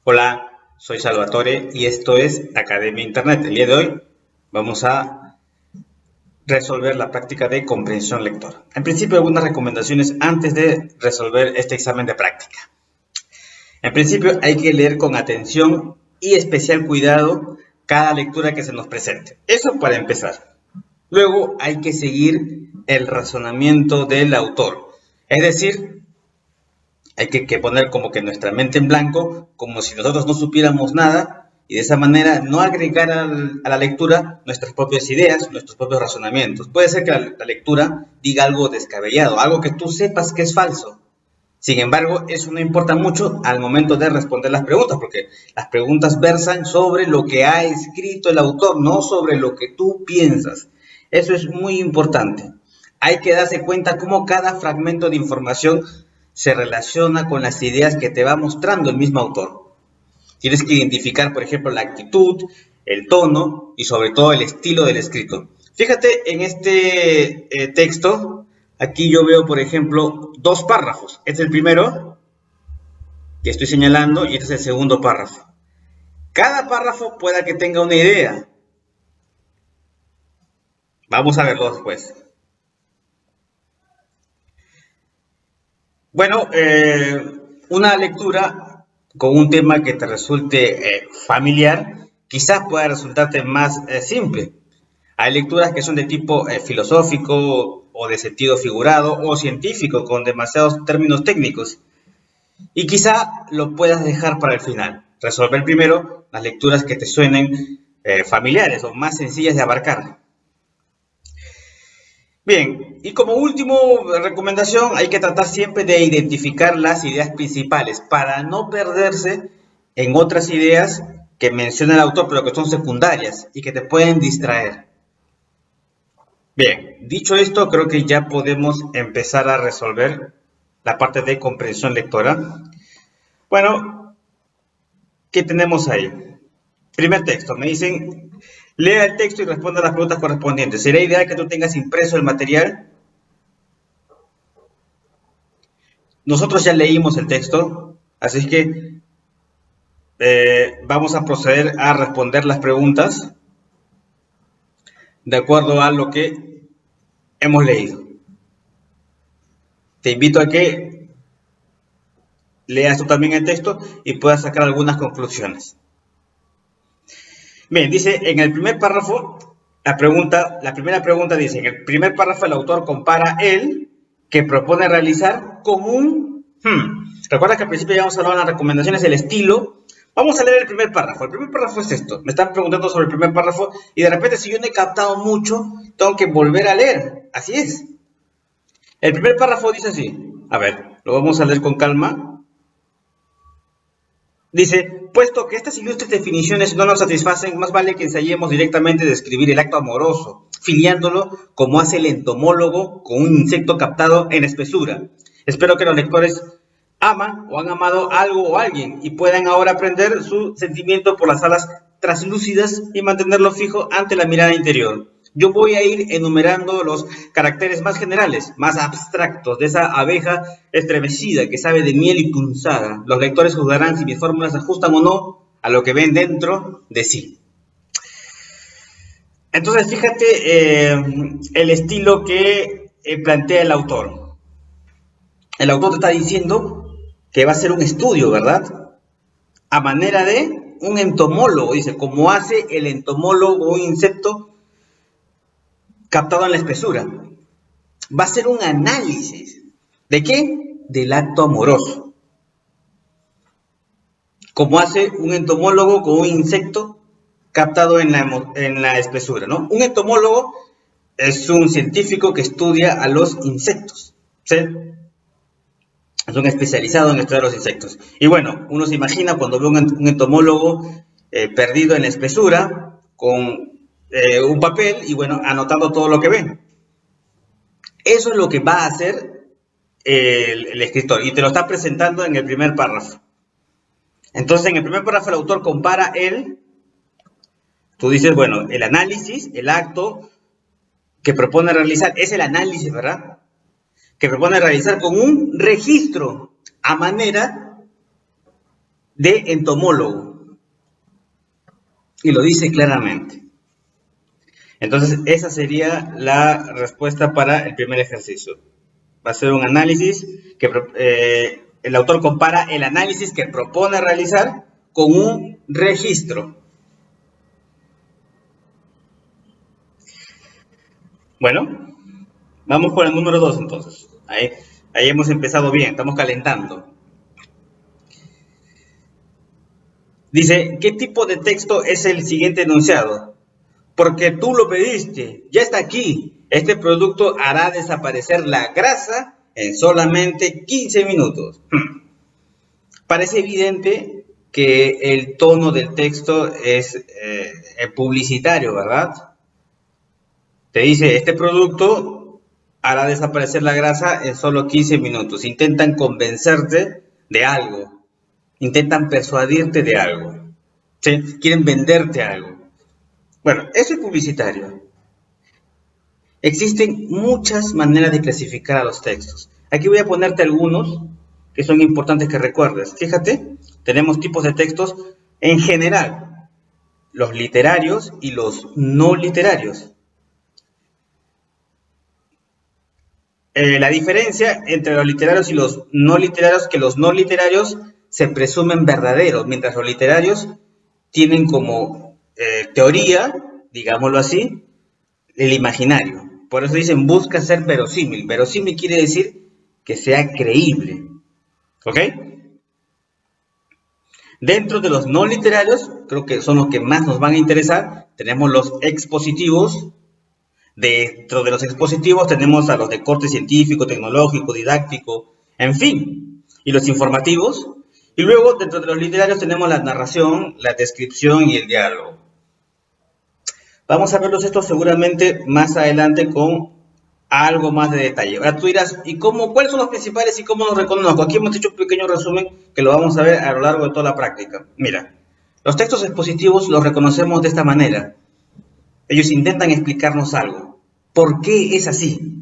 Hola, soy Salvatore y esto es Academia Internet. El día de hoy vamos a resolver la práctica de comprensión lectora. En principio, algunas recomendaciones antes de resolver este examen de práctica. En principio, hay que leer con atención y especial cuidado cada lectura que se nos presente. Eso para empezar. Luego, hay que seguir el razonamiento del autor. Es decir, hay que poner como que nuestra mente en blanco, como si nosotros no supiéramos nada, y de esa manera no agregar a la lectura nuestras propias ideas, nuestros propios razonamientos. Puede ser que la lectura diga algo descabellado, algo que tú sepas que es falso. Sin embargo, eso no importa mucho al momento de responder las preguntas, porque las preguntas versan sobre lo que ha escrito el autor, no sobre lo que tú piensas. Eso es muy importante. Hay que darse cuenta cómo cada fragmento de información se relaciona con las ideas que te va mostrando el mismo autor. Tienes que identificar, por ejemplo, la actitud, el tono y sobre todo el estilo del escrito. Fíjate en este texto, aquí yo veo, por ejemplo, dos párrafos. Este es el primero que estoy señalando y este es el segundo párrafo. Cada párrafo pueda que tenga una idea. Vamos a verlo después. Bueno, una lectura con un tema que te resulte familiar, quizás pueda resultarte más simple. Hay lecturas que son de tipo filosófico o de sentido figurado o científico con demasiados términos técnicos. Y quizá lo puedas dejar para el final. Resolver primero las lecturas que te suenen familiares o más sencillas de abarcar. Bien, y como último recomendación, hay que tratar siempre de identificar las ideas principales para no perderse en otras ideas que menciona el autor, pero que son secundarias y que te pueden distraer. Bien, dicho esto, creo que ya podemos empezar a resolver la parte de comprensión lectora. Bueno, ¿qué tenemos ahí? Primer texto, me dicen, lea el texto y responda a las preguntas correspondientes. ¿Será ideal que tú tengas impreso el material? Nosotros ya leímos el texto, así es que vamos a proceder a responder las preguntas de acuerdo a lo que hemos leído. Te invito a que leas tú también el texto y puedas sacar algunas conclusiones. Bien, dice en el primer párrafo, la primera pregunta dice, en el primer párrafo el autor compara el que propone realizar con un... Recuerda que al principio ya hemos hablado en las recomendaciones, el estilo. Vamos a leer el primer párrafo. El primer párrafo es esto. Me están preguntando sobre el primer párrafo y de repente si yo no he captado mucho, tengo que volver a leer. Así es. El primer párrafo dice así. A ver, lo vamos a leer con calma. Dice, puesto que estas ilustres definiciones no nos satisfacen, más vale que ensayemos directamente describir el acto amoroso, filiándolo como hace el entomólogo con un insecto captado en espesura. Espero que los lectores aman o han amado algo o alguien y puedan ahora aprender su sentimiento por las alas translúcidas y mantenerlo fijo ante la mirada interior. Yo voy a ir enumerando los caracteres más generales, más abstractos de esa abeja estremecida que sabe de miel y punzada. Los lectores juzgarán si mis fórmulas se ajustan o no a lo que ven dentro de sí. Entonces, fíjate el estilo que plantea el autor. El autor te está diciendo que va a hacer un estudio, ¿verdad? A manera de un entomólogo, dice, como hace el entomólogo un insecto captado en la espesura. Va a ser un análisis. ¿De qué? Del acto amoroso. Como hace un entomólogo con un insecto captado en la espesura, ¿no? Un entomólogo es un científico que estudia a los insectos, ¿sí? Es un especializado en estudiar los insectos. Y bueno, uno se imagina cuando ve un entomólogo perdido en la espesura con un papel y bueno, anotando todo lo que ve. Eso es lo que va a hacer el escritor y te lo está presentando en el primer párrafo. Entonces, en el primer párrafo el autor compara tú dices, bueno, el análisis, el acto que propone realizar, es el análisis, ¿verdad? Que propone realizar con un registro a manera de entomólogo. Y lo dice claramente. Entonces, esa sería la respuesta para el primer ejercicio. Va a ser un análisis que el autor compara el análisis que propone realizar con un registro. Bueno, vamos por el número 2 entonces. Ahí hemos empezado bien, estamos calentando. Dice, ¿qué tipo de texto es el siguiente enunciado? Porque tú lo pediste, ya está aquí. Este producto hará desaparecer la grasa en solamente 15 minutos. Parece evidente que el tono del texto es publicitario, ¿verdad? Te dice, este producto hará desaparecer la grasa en solo 15 minutos. Intentan convencerte de algo. Intentan persuadirte de algo. ¿Sí? Quieren venderte algo. Bueno, eso es publicitario. Existen muchas maneras de clasificar a los textos. Aquí voy a ponerte algunos que son importantes que recuerdes. Fíjate, tenemos tipos de textos en general, los literarios y los no literarios. La diferencia entre los literarios y los no literarios es que los no literarios se presumen verdaderos, mientras los literarios tienen como teoría, digámoslo así, el imaginario. Por eso dicen busca ser verosímil. Verosímil quiere decir que sea creíble. ¿Ok? Dentro de los no literarios, creo que son los que más nos van a interesar, tenemos los expositivos. Dentro de los expositivos tenemos a los de corte científico, tecnológico, didáctico, en fin. Y los informativos. Y luego, dentro de los literarios tenemos la narración, la descripción y el diálogo. Vamos a verlos estos seguramente más adelante con algo más de detalle. Ahora tú dirás, ¿y cuáles son los principales y cómo los reconozco? Aquí hemos hecho un pequeño resumen que lo vamos a ver a lo largo de toda la práctica. Mira, los textos expositivos los reconocemos de esta manera. Ellos intentan explicarnos algo. ¿Por qué es así?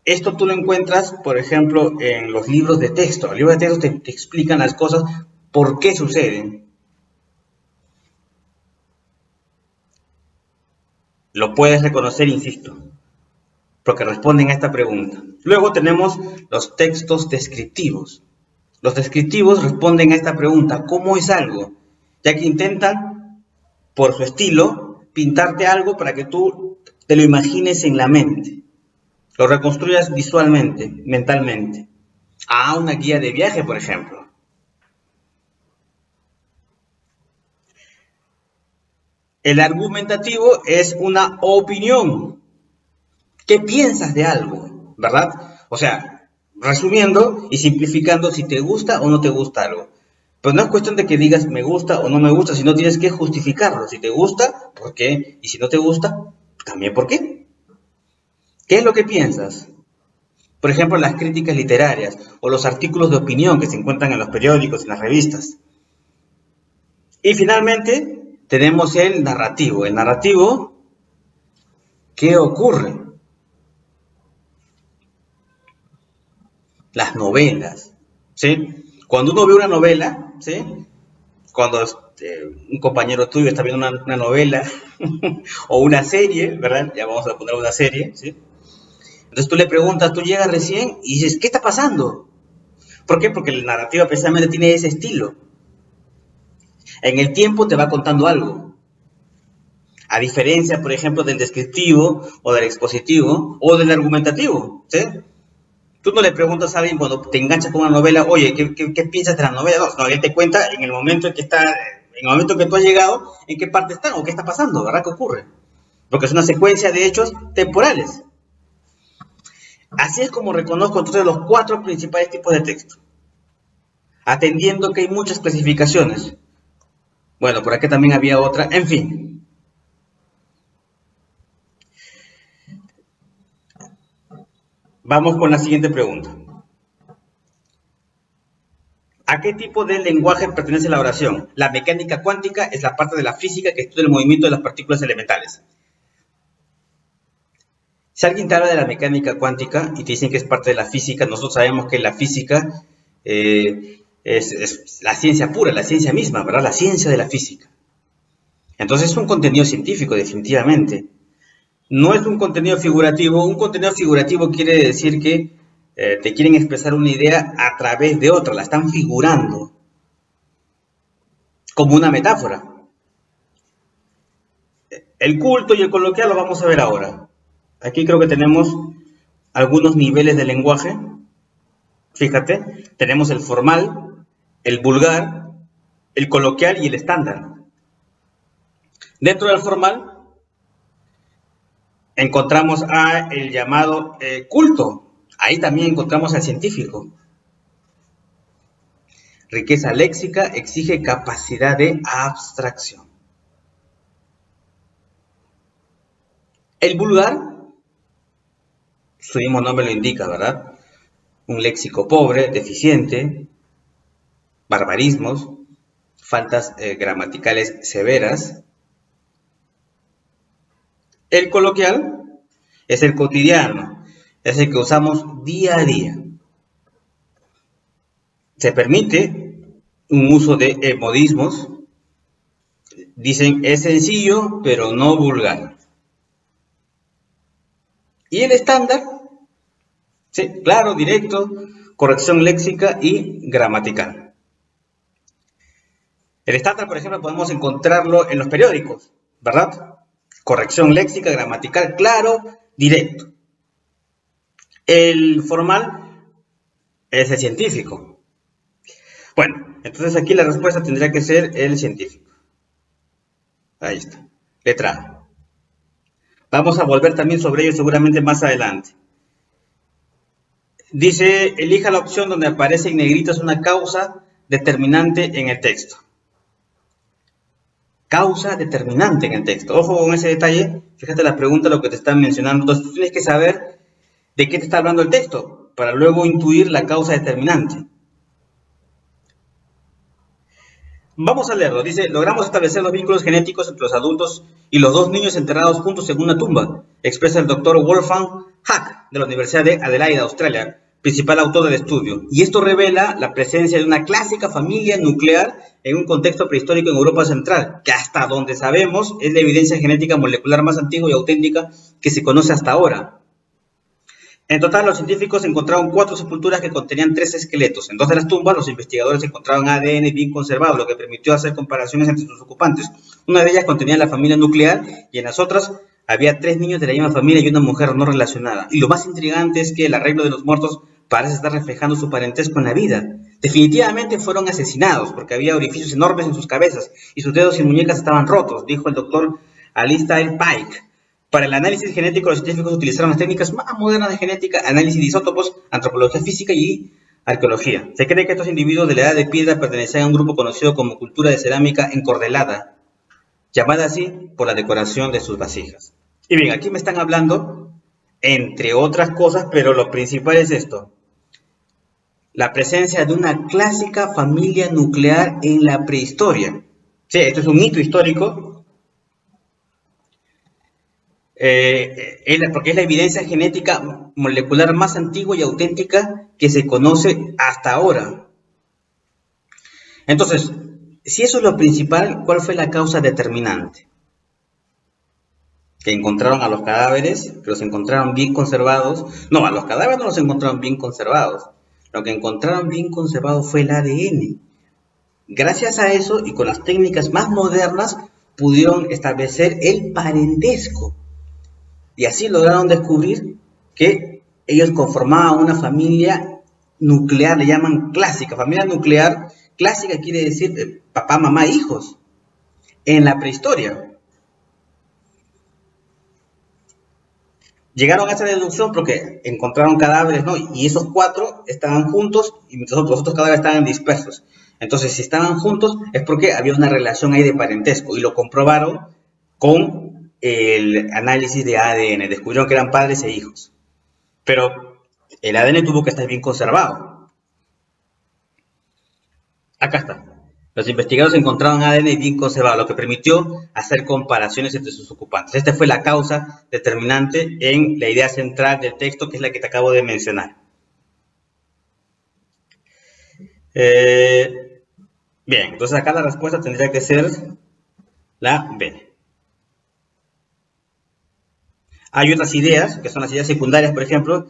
Esto tú lo encuentras, por ejemplo, en los libros de texto. Los libros de texto te explican las cosas, por qué suceden. Lo puedes reconocer, insisto, porque responden a esta pregunta. Luego tenemos los textos descriptivos. Los descriptivos responden a esta pregunta, ¿cómo es algo? Ya que intentan, por su estilo, pintarte algo para que tú te lo imagines en la mente. Lo reconstruyas visualmente, mentalmente. Una guía de viaje, por ejemplo. El argumentativo es una opinión. ¿Qué piensas de algo? ¿Verdad? O sea, resumiendo y simplificando, si te gusta o no te gusta algo. Pero no es cuestión de que digas me gusta o no me gusta, sino tienes que justificarlo. Si te gusta, ¿por qué? Y si no te gusta, también ¿por qué? ¿Qué es lo que piensas? Por ejemplo, las críticas literarias o los artículos de opinión que se encuentran en los periódicos, en las revistas. Y finalmente, tenemos el narrativo. El narrativo, ¿qué ocurre? Las novelas, ¿sí? Cuando uno ve una novela, ¿sí? Cuando un compañero tuyo está viendo una novela o una serie, ¿verdad? Ya vamos a poner una serie, ¿sí? Entonces tú le preguntas, tú llegas recién y dices, ¿qué está pasando? ¿Por qué? Porque la narrativa precisamente tiene ese estilo. En el tiempo te va contando algo. A diferencia, por ejemplo, del descriptivo o del expositivo o del argumentativo, ¿sí? Tú no le preguntas a alguien cuando te enganchas con una novela, oye, ¿qué piensas de la novela? No, él te cuenta en el momento en que está, en el momento en que tú has llegado, en qué parte están o qué está pasando, ¿verdad? ¿Qué ocurre? Porque es una secuencia de hechos temporales. Así es como reconozco entonces los 4 principales tipos de texto, atendiendo que hay muchas clasificaciones. Bueno, por aquí también había otra, en fin. Vamos con la siguiente pregunta. ¿A qué tipo de lenguaje pertenece la oración? La mecánica cuántica es la parte de la física que estudia el movimiento de las partículas elementales. Si alguien te habla de la mecánica cuántica y te dicen que es parte de la física, nosotros sabemos que la física es la ciencia pura, la ciencia misma, ¿verdad? La ciencia de la física. Entonces es un contenido científico, definitivamente. No es un contenido figurativo. Un contenido figurativo quiere decir que te quieren expresar una idea a través de otra, la están figurando como una metáfora. El culto y el coloquial lo vamos a ver ahora. Aquí creo que tenemos algunos niveles de lenguaje. Fíjate, tenemos el formal, el vulgar, el coloquial y el estándar. Dentro del formal encontramos el llamado culto. Ahí también encontramos al científico. Riqueza léxica exige capacidad de abstracción. El vulgar, su mismo nombre lo indica, ¿verdad? Un léxico pobre, deficiente, barbarismos, faltas gramaticales severas. El coloquial es el cotidiano, es el que usamos día a día. Se permite un uso de modismos. Dicen, es sencillo, pero no vulgar. Y el estándar, sí, claro, directo, corrección léxica y gramatical. El estándar, por ejemplo, podemos encontrarlo en los periódicos, ¿verdad? Corrección léxica, gramatical, claro, directo. El formal es el científico. Bueno, entonces aquí la respuesta tendría que ser el científico. Ahí está. Letra A. Vamos a volver también sobre ello seguramente más adelante. Dice, elija la opción donde aparece en negritas una causa determinante en el texto. Causa determinante en el texto. Ojo con ese detalle. Fíjate la pregunta, lo que te están mencionando. Entonces tú tienes que saber de qué te está hablando el texto para luego intuir la causa determinante. Vamos a leerlo. Dice, logramos establecer los vínculos genéticos entre los adultos y los dos niños enterrados juntos en una tumba, expresa el doctor Wolfgang Hack de la Universidad de Adelaida, Australia, principal autor del estudio. Y esto revela la presencia de una clásica familia nuclear en un contexto prehistórico en Europa Central, que hasta donde sabemos es la evidencia genética molecular más antigua y auténtica que se conoce hasta ahora. En total, los científicos encontraron 4 sepulturas que contenían 3 esqueletos. En 2 de las tumbas, los investigadores encontraron ADN bien conservado, lo que permitió hacer comparaciones entre sus ocupantes. Una de ellas contenía la familia nuclear y en las otras había 3 niños de la misma familia y una mujer no relacionada. Y lo más intrigante es que el arreglo de los muertos parece estar reflejando su parentesco en la vida. Definitivamente fueron asesinados porque había orificios enormes en sus cabezas y sus dedos y muñecas estaban rotos, dijo el doctor Alistair Pike. Para el análisis genético, los científicos utilizaron las técnicas más modernas de genética, análisis de isótopos, antropología física y arqueología. Se cree que estos individuos de la edad de piedra pertenecían a un grupo conocido como cultura de cerámica encordelada, llamada así por la decoración de sus vasijas. Y bien, aquí me están hablando, entre otras cosas, pero lo principal es esto. La presencia de una clásica familia nuclear en la prehistoria. Sí, esto es un hito histórico. Porque es la evidencia genética molecular más antigua y auténtica que se conoce hasta ahora. Entonces, si eso es lo principal, ¿cuál fue la causa determinante? Que encontraron a los cadáveres, que los encontraron bien conservados. No, a los cadáveres no los encontraron bien conservados. Lo que encontraron bien conservado fue el ADN. Gracias a eso y con las técnicas más modernas, pudieron establecer el parentesco. Y así lograron descubrir que ellos conformaban una familia nuclear, le llaman clásica. Familia nuclear, clásica quiere decir papá, mamá, hijos, en la prehistoria. Llegaron a esa deducción porque encontraron cadáveres, ¿no? Y esos 4 estaban juntos y los otros cadáveres estaban dispersos. Entonces, si estaban juntos es porque había una relación ahí de parentesco y lo comprobaron con el análisis de ADN, descubrieron que eran padres e hijos. Pero el ADN tuvo que estar bien conservado. Acá está. Los investigadores encontraron ADN bien conservado, lo que permitió hacer comparaciones entre sus ocupantes. Esta fue la causa determinante en la idea central del texto, que es la que te acabo de mencionar. Eh, bien, entonces acá la respuesta tendría que ser la B. Hay otras ideas, que son las ideas secundarias, por ejemplo,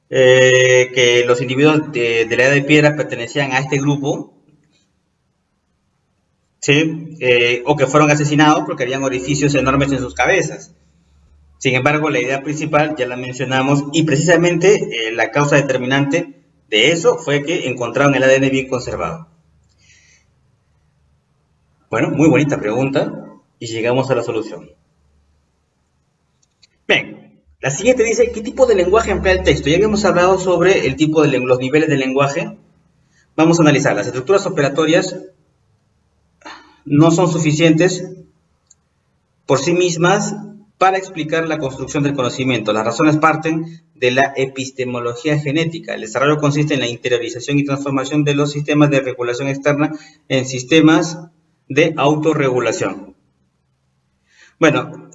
que los individuos de la edad de piedra pertenecían a este grupo, ¿sí? O que fueron asesinados porque habían orificios enormes en sus cabezas. Sin embargo, la idea principal ya la mencionamos y precisamente la causa determinante de eso fue que encontraron el ADN bien conservado. Bueno, muy bonita pregunta y llegamos a la solución. Bien, la siguiente dice, ¿qué tipo de lenguaje emplea el texto? Ya habíamos hablado sobre el tipo de los niveles de lenguaje. Vamos a analizar. Las estructuras operatorias no son suficientes por sí mismas para explicar la construcción del conocimiento. Las razones parten de la epistemología genética. El desarrollo consiste en la interiorización y transformación de los sistemas de regulación externa en sistemas de autorregulación. Bueno,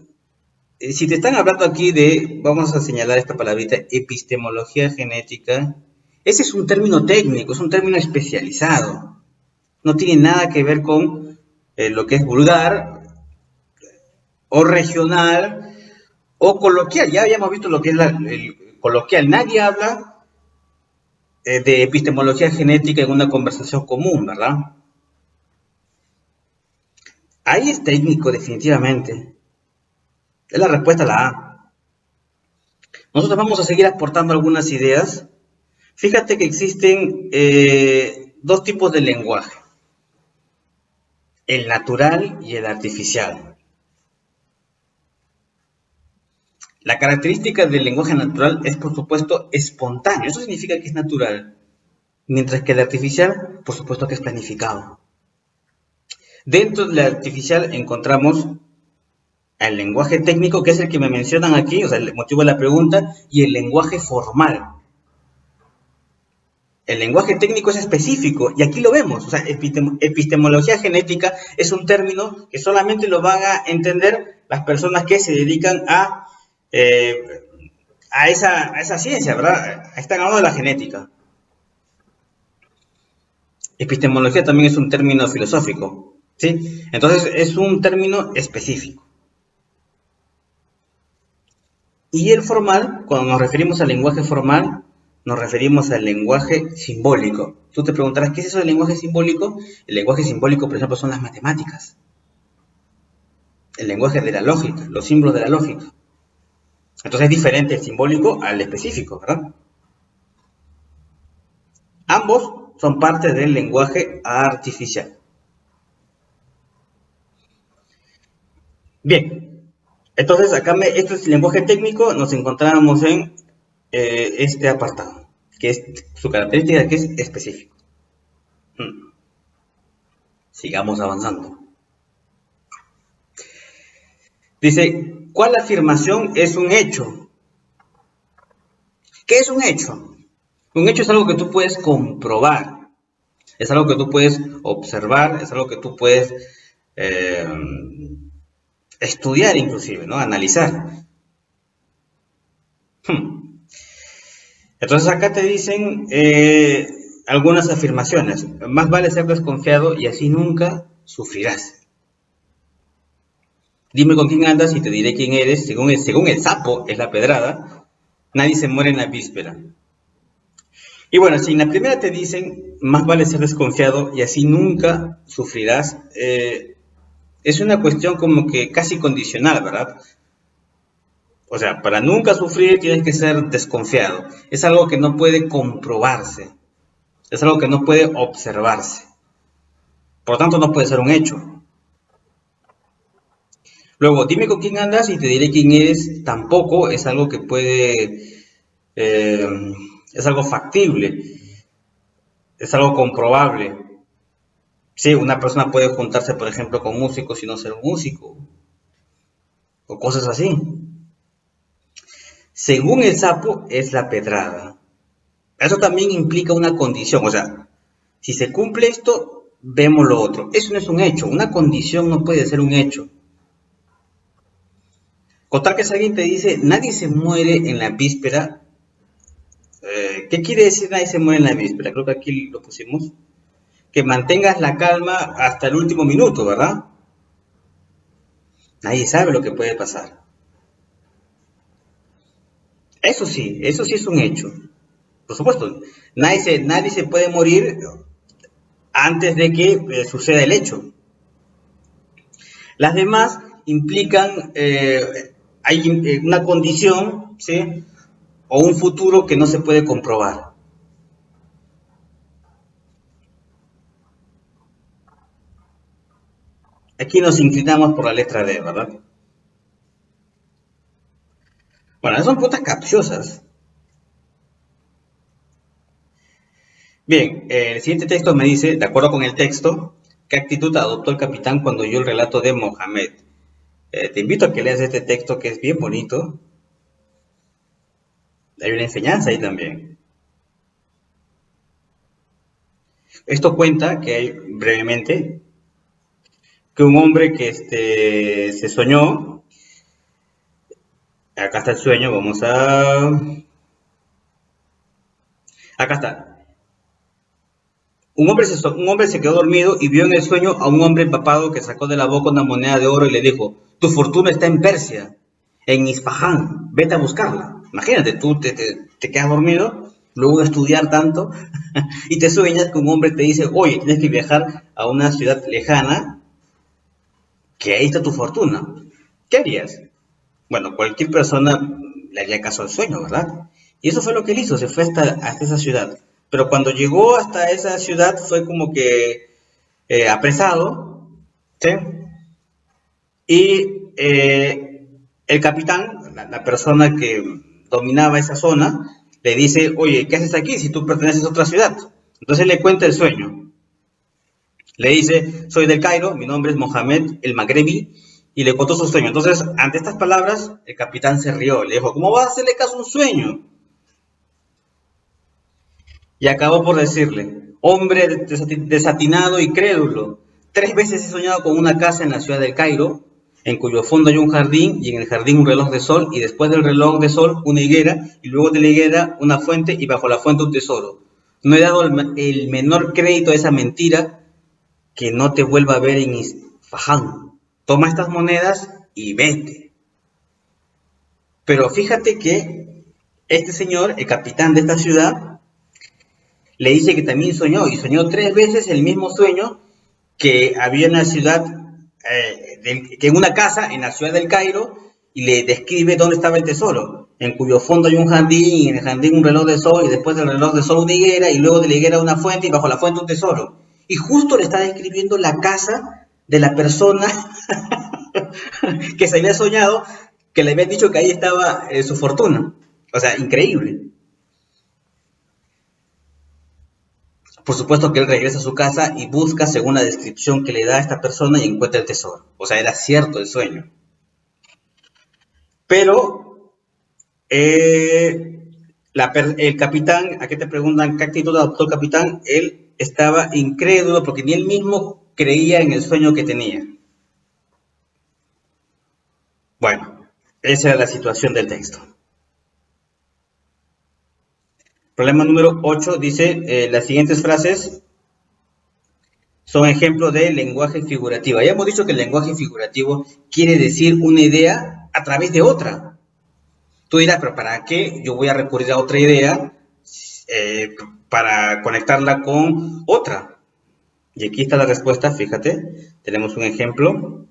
si te están hablando aquí de, vamos a señalar esta palabrita, epistemología genética, ese es un término técnico, es un término especializado. No tiene nada que ver con lo que es vulgar o regional o coloquial. Ya habíamos visto lo que es el coloquial. Nadie habla de epistemología genética en una conversación común, ¿verdad? Ahí es técnico, definitivamente. Es la respuesta a la A. Nosotros vamos a seguir aportando algunas ideas. Fíjate que existen dos tipos de lenguaje, el natural y el artificial. La característica del lenguaje natural es, por supuesto, espontáneo. Eso significa que es natural. Mientras que el artificial, por supuesto que es planificado. Dentro del artificial encontramos el lenguaje técnico, que es el que me mencionan aquí, o sea, el motivo de la pregunta, y el lenguaje formal. El lenguaje técnico es específico, y aquí lo vemos. O sea, epistemología genética es un término que solamente lo van a entender las personas que se dedican a esa ciencia, ¿verdad? Están hablando de la genética. Epistemología también es un término filosófico, ¿sí? Entonces es un término específico. Y el formal, cuando nos referimos al lenguaje formal, nos referimos al lenguaje simbólico. Tú te preguntarás, ¿qué es eso del lenguaje simbólico? El lenguaje simbólico, por ejemplo, son las matemáticas. El lenguaje de la lógica, los símbolos de la lógica. Entonces es diferente el simbólico al específico, ¿verdad? Ambos son parte del lenguaje artificial. Bien, entonces acá esto es lenguaje técnico, nos encontramos en este apartado, que es su característica que es específico. Sigamos avanzando. Dice, ¿cuál afirmación es un hecho? ¿Qué es un hecho? Un hecho es algo que tú puedes comprobar, es algo que tú puedes observar, es algo que tú puedes eh, estudiar inclusive, ¿no? Analizar. Entonces acá te dicen algunas afirmaciones. Más vale ser desconfiado y así nunca sufrirás. Dime con quién andas y te diré quién eres. Según el sapo es la pedrada. Nadie se muere en la víspera. Y bueno, si en la primera te dicen más vale ser desconfiado y así nunca sufrirás, es una cuestión como que casi condicional, ¿verdad? O sea, para nunca sufrir tienes que ser desconfiado. Es algo que no puede comprobarse. Es algo que no puede observarse. Por lo tanto, no puede ser un hecho. Luego, dime con quién andas y te diré quién eres. Tampoco es algo que puede... eh, es algo factible. Es algo comprobable. Sí, una persona puede juntarse, por ejemplo, con músicos y no ser un músico. O cosas así. Según el sapo, es la pedrada. Eso también implica una condición. O sea, si se cumple esto, vemos lo otro. Eso no es un hecho. Una condición no puede ser un hecho. Contar que si alguien te dice, nadie se muere en la víspera, ¿qué quiere decir nadie se muere en la víspera? Creo que aquí lo pusimos. que mantengas la calma hasta el último minuto, ¿verdad? Nadie sabe lo que puede pasar. Eso sí es un hecho. Por supuesto, nadie se puede morir antes de que suceda el hecho. Las demás implican, hay una condición, ¿sí? O un futuro que no se puede comprobar. Aquí nos inclinamos por la letra D, ¿verdad? Bueno, son putas capciosas. Bien, el siguiente texto me dice, de acuerdo con el texto, ¿qué actitud adoptó el capitán cuando oyó el relato de Mohamed? Te invito a que leas este texto que es bien bonito. Hay una enseñanza ahí también. Esto cuenta que hay, brevemente, que un hombre que se soñó, acá está el sueño, acá está. Un hombre se quedó dormido y vio en el sueño a un hombre empapado que sacó de la boca una moneda de oro y le dijo, tu fortuna está en Persia, en Isfahán, vete a buscarla. Imagínate, tú te quedas dormido, luego de estudiar tanto, y te sueñas que un hombre te dice, oye, tienes que viajar a una ciudad lejana, que ahí está tu fortuna. ¿Qué harías? Bueno, cualquier persona le haría caso al sueño, ¿verdad? Y eso fue lo que él hizo, se fue hasta esa ciudad. Pero cuando llegó hasta esa ciudad fue como que apresado, ¿sí? Y el capitán, la persona que dominaba esa zona, le dice, oye, ¿qué haces aquí si tú perteneces a otra ciudad? Entonces le cuenta el sueño. Le dice, soy del Cairo, mi nombre es Mohamed el Magrebi, y le contó su sueño. Entonces, ante estas palabras, el capitán se rió, le dijo, ¿cómo vas a hacerle caso a un sueño? Y acabó por decirle, hombre desatinado y crédulo, 3 veces he soñado con una casa en la ciudad del Cairo, en cuyo fondo hay un jardín, y en el jardín un reloj de sol, y después del reloj de sol una higuera, y luego de la higuera una fuente, y bajo la fuente un tesoro. No he dado el menor crédito a esa mentira, que no te vuelva a ver en Isfahán. Toma estas monedas y vete. Pero fíjate que este señor, el capitán de esta ciudad, le dice que también soñó, y soñó 3 veces el mismo sueño, que había una ciudad, que en una casa en la ciudad del Cairo, y le describe dónde estaba el tesoro, en cuyo fondo hay un jardín, y en el jardín un reloj de sol, y después del reloj de sol una higuera, y luego de la higuera una fuente, y bajo la fuente un tesoro. Y justo le está describiendo la casa de la persona que se había soñado, que le habían dicho que ahí estaba su fortuna. O sea, increíble. Por supuesto que él regresa a su casa y busca según la descripción que le da a esta persona y encuentra el tesoro. O sea, era cierto el sueño. Pero el capitán, ¿a qué te preguntan qué actitud adoptó el capitán? Él estaba incrédulo porque ni él mismo creía en el sueño que tenía. Bueno, esa era la situación del texto. Problema número 8 dice, las siguientes frases son ejemplos de lenguaje figurativo. Ya hemos dicho que el lenguaje figurativo quiere decir una idea a través de otra. Tú dirás, pero ¿para qué yo voy a recurrir a otra idea para conectarla con otra? Y aquí está la respuesta, fíjate, tenemos un ejemplo.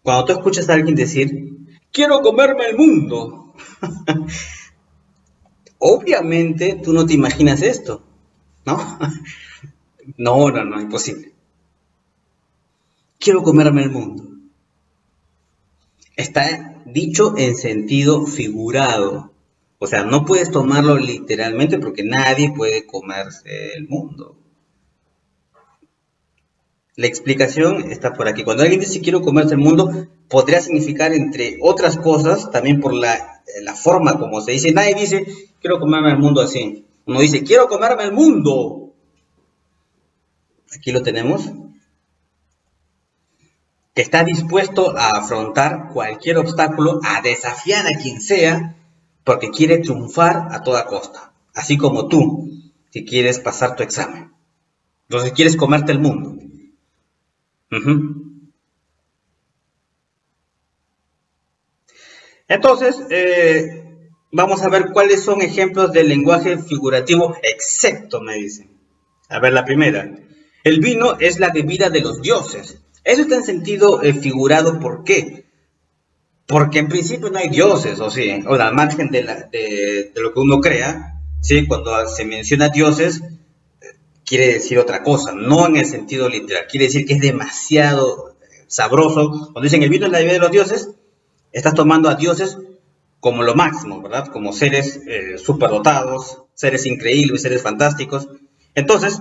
Cuando tú escuchas a alguien decir, quiero comerme el mundo, obviamente tú no te imaginas esto, ¿no? No, no, no, imposible. Quiero comerme el mundo. Está dicho en sentido figurado. O sea, no puedes tomarlo literalmente porque nadie puede comerse el mundo. La explicación está por aquí. Cuando alguien dice quiero comerse el mundo, podría significar, entre otras cosas, también por la forma como se dice. Nadie dice quiero comerme el mundo así. Uno dice quiero comerme el mundo. Aquí lo tenemos. que está dispuesto a afrontar cualquier obstáculo, a desafiar a quien sea, porque quiere triunfar a toda costa, así como tú, que quieres pasar tu examen. Entonces quieres comerte el mundo. Ujú. Entonces, vamos a ver cuáles son ejemplos del lenguaje figurativo exacto, me dicen. A ver, la primera. El vino es la bebida de los dioses. Eso está en sentido figurado, ¿por qué? Porque en principio no hay dioses, o sí, o al margen de lo que uno crea, ¿sí? Cuando se menciona dioses, quiere decir otra cosa, no en el sentido literal, quiere decir que es demasiado sabroso. Cuando dicen el vino es la bebida de los dioses, estás tomando a dioses como lo máximo, ¿verdad? Como seres superdotados, seres increíbles, seres fantásticos. Entonces,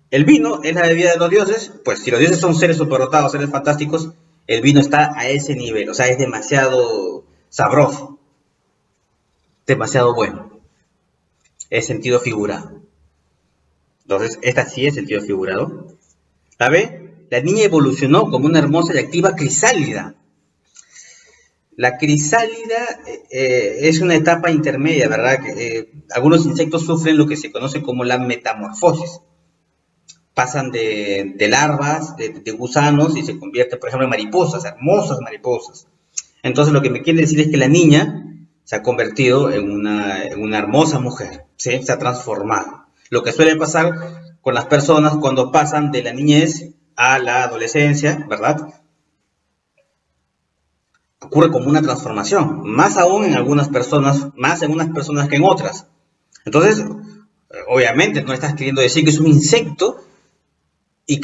el vino es la bebida de los dioses, pues si los dioses son seres superdotados, seres fantásticos, el vino está a ese nivel, o sea, es demasiado sabroso, demasiado bueno, es sentido figurado. Entonces, esta sí es sentido figurado. La B, la niña evolucionó como una hermosa y activa crisálida. La crisálida es una etapa intermedia, ¿verdad? Algunos insectos sufren lo que se conoce como la metamorfosis. Pasan de larvas, de gusanos y se convierten, por ejemplo, en mariposas, hermosas mariposas. Entonces, lo que me quiere decir es que la niña se ha convertido en una hermosa mujer, ¿sí? Se ha transformado. Lo que suele pasar con las personas cuando pasan de la niñez a la adolescencia, ¿verdad? Ocurre como una transformación, más aún en algunas personas, más en unas personas que en otras. Entonces, obviamente no estás queriendo decir que es un insecto y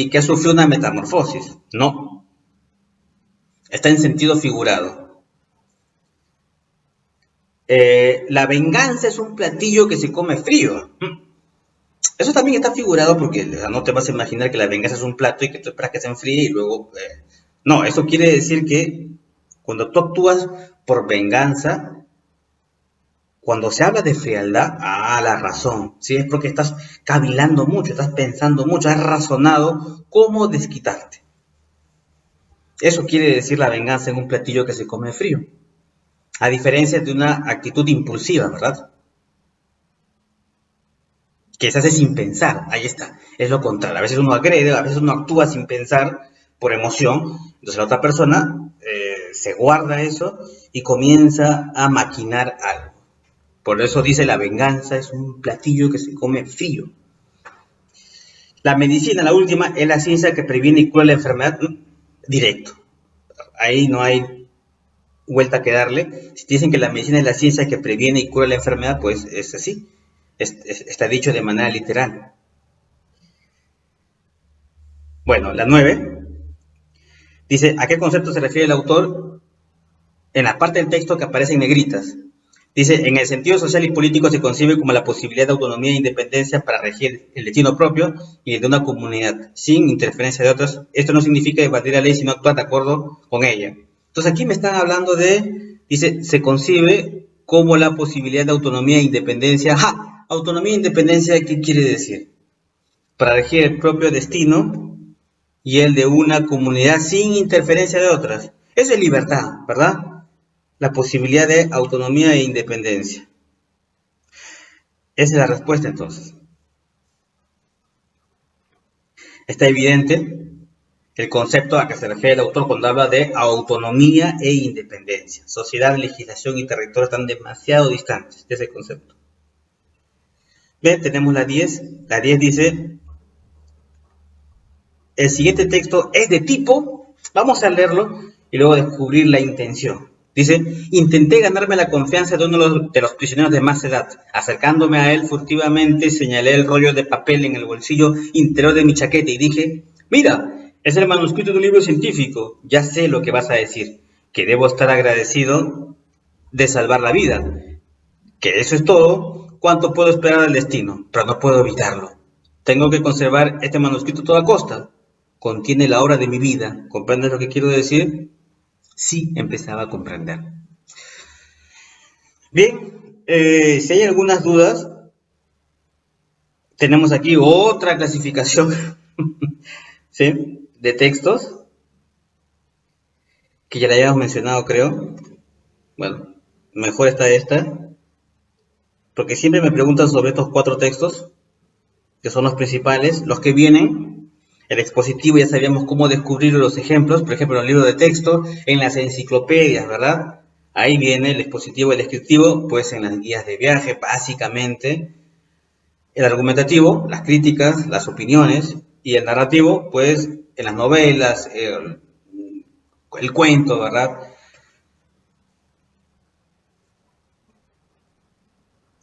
que ha sufrido una metamorfosis, no, está en sentido figurado. La venganza es un platillo que se come frío. Eso también está figurado porque no te vas a imaginar que la venganza es un plato y que tú esperas que se enfríe y luego... no, eso quiere decir que cuando tú actúas por venganza, cuando se habla de frialdad, la razón, ¿sí? Es porque estás cavilando mucho, estás pensando mucho, has razonado cómo desquitarte. Eso quiere decir la venganza en un platillo que se come frío. A diferencia de una actitud impulsiva, ¿verdad? Que se hace sin pensar, ahí está, es lo contrario. A veces uno agrede, a veces uno actúa sin pensar por emoción, entonces la otra persona se guarda eso y comienza a maquinar algo. Por eso dice la venganza es un platillo que se come frío. La medicina, la última, es la ciencia que previene y cura la enfermedad directo. Ahí no hay vuelta que darle. Si dicen que la medicina es la ciencia que previene y cura la enfermedad, pues es así. Está dicho de manera literal. Bueno, la 9 dice, ¿a qué concepto se refiere el autor? En la parte del texto que aparece en negritas. Dice, en el sentido social y político se concibe como la posibilidad de autonomía e independencia para regir el destino propio y el de una comunidad, sin interferencia de otros. Esto no significa evadir la ley, sino actuar de acuerdo con ella. Entonces aquí me están hablando dice, se concibe como la posibilidad de autonomía e independencia. ¡Ja! Autonomía e independencia, ¿qué quiere decir? Para regir el propio destino y el de una comunidad sin interferencia de otras. Eso es libertad, ¿verdad? La posibilidad de autonomía e independencia. Esa es la respuesta entonces. Está evidente el concepto a que se refiere el autor cuando habla de autonomía e independencia. Sociedad, legislación y territorio están demasiado distantes de ese concepto. Bien, tenemos la 10. La 10 dice, el siguiente texto es de tipo, vamos a leerlo y luego descubrir la intención. Dice, intenté ganarme la confianza de uno de los prisioneros de más edad. Acercándome a él furtivamente, señalé el rollo de papel en el bolsillo interior de mi chaqueta y dije, mira, es el manuscrito de un libro científico. Ya sé lo que vas a decir, que debo estar agradecido de salvar la vida. Que eso es todo cuanto puedo esperar del destino, pero no puedo evitarlo. Tengo que conservar este manuscrito a toda costa. Contiene la obra de mi vida. ¿Comprendes lo que quiero decir? Sí, empezaba a comprender. Bien, si hay algunas dudas, tenemos aquí otra clasificación ¿sí? de textos. que ya la habíamos mencionado, creo. Bueno, mejor está esta, porque siempre me preguntan sobre estos 4 textos, que son los principales, los que vienen. El expositivo ya sabíamos cómo descubrir los ejemplos, por ejemplo, en los libros de texto, en las enciclopedias, ¿verdad? Ahí viene el expositivo y el descriptivo, pues en las guías de viaje, básicamente. El argumentativo, las críticas, las opiniones, y el narrativo, pues en las novelas, el cuento, ¿verdad?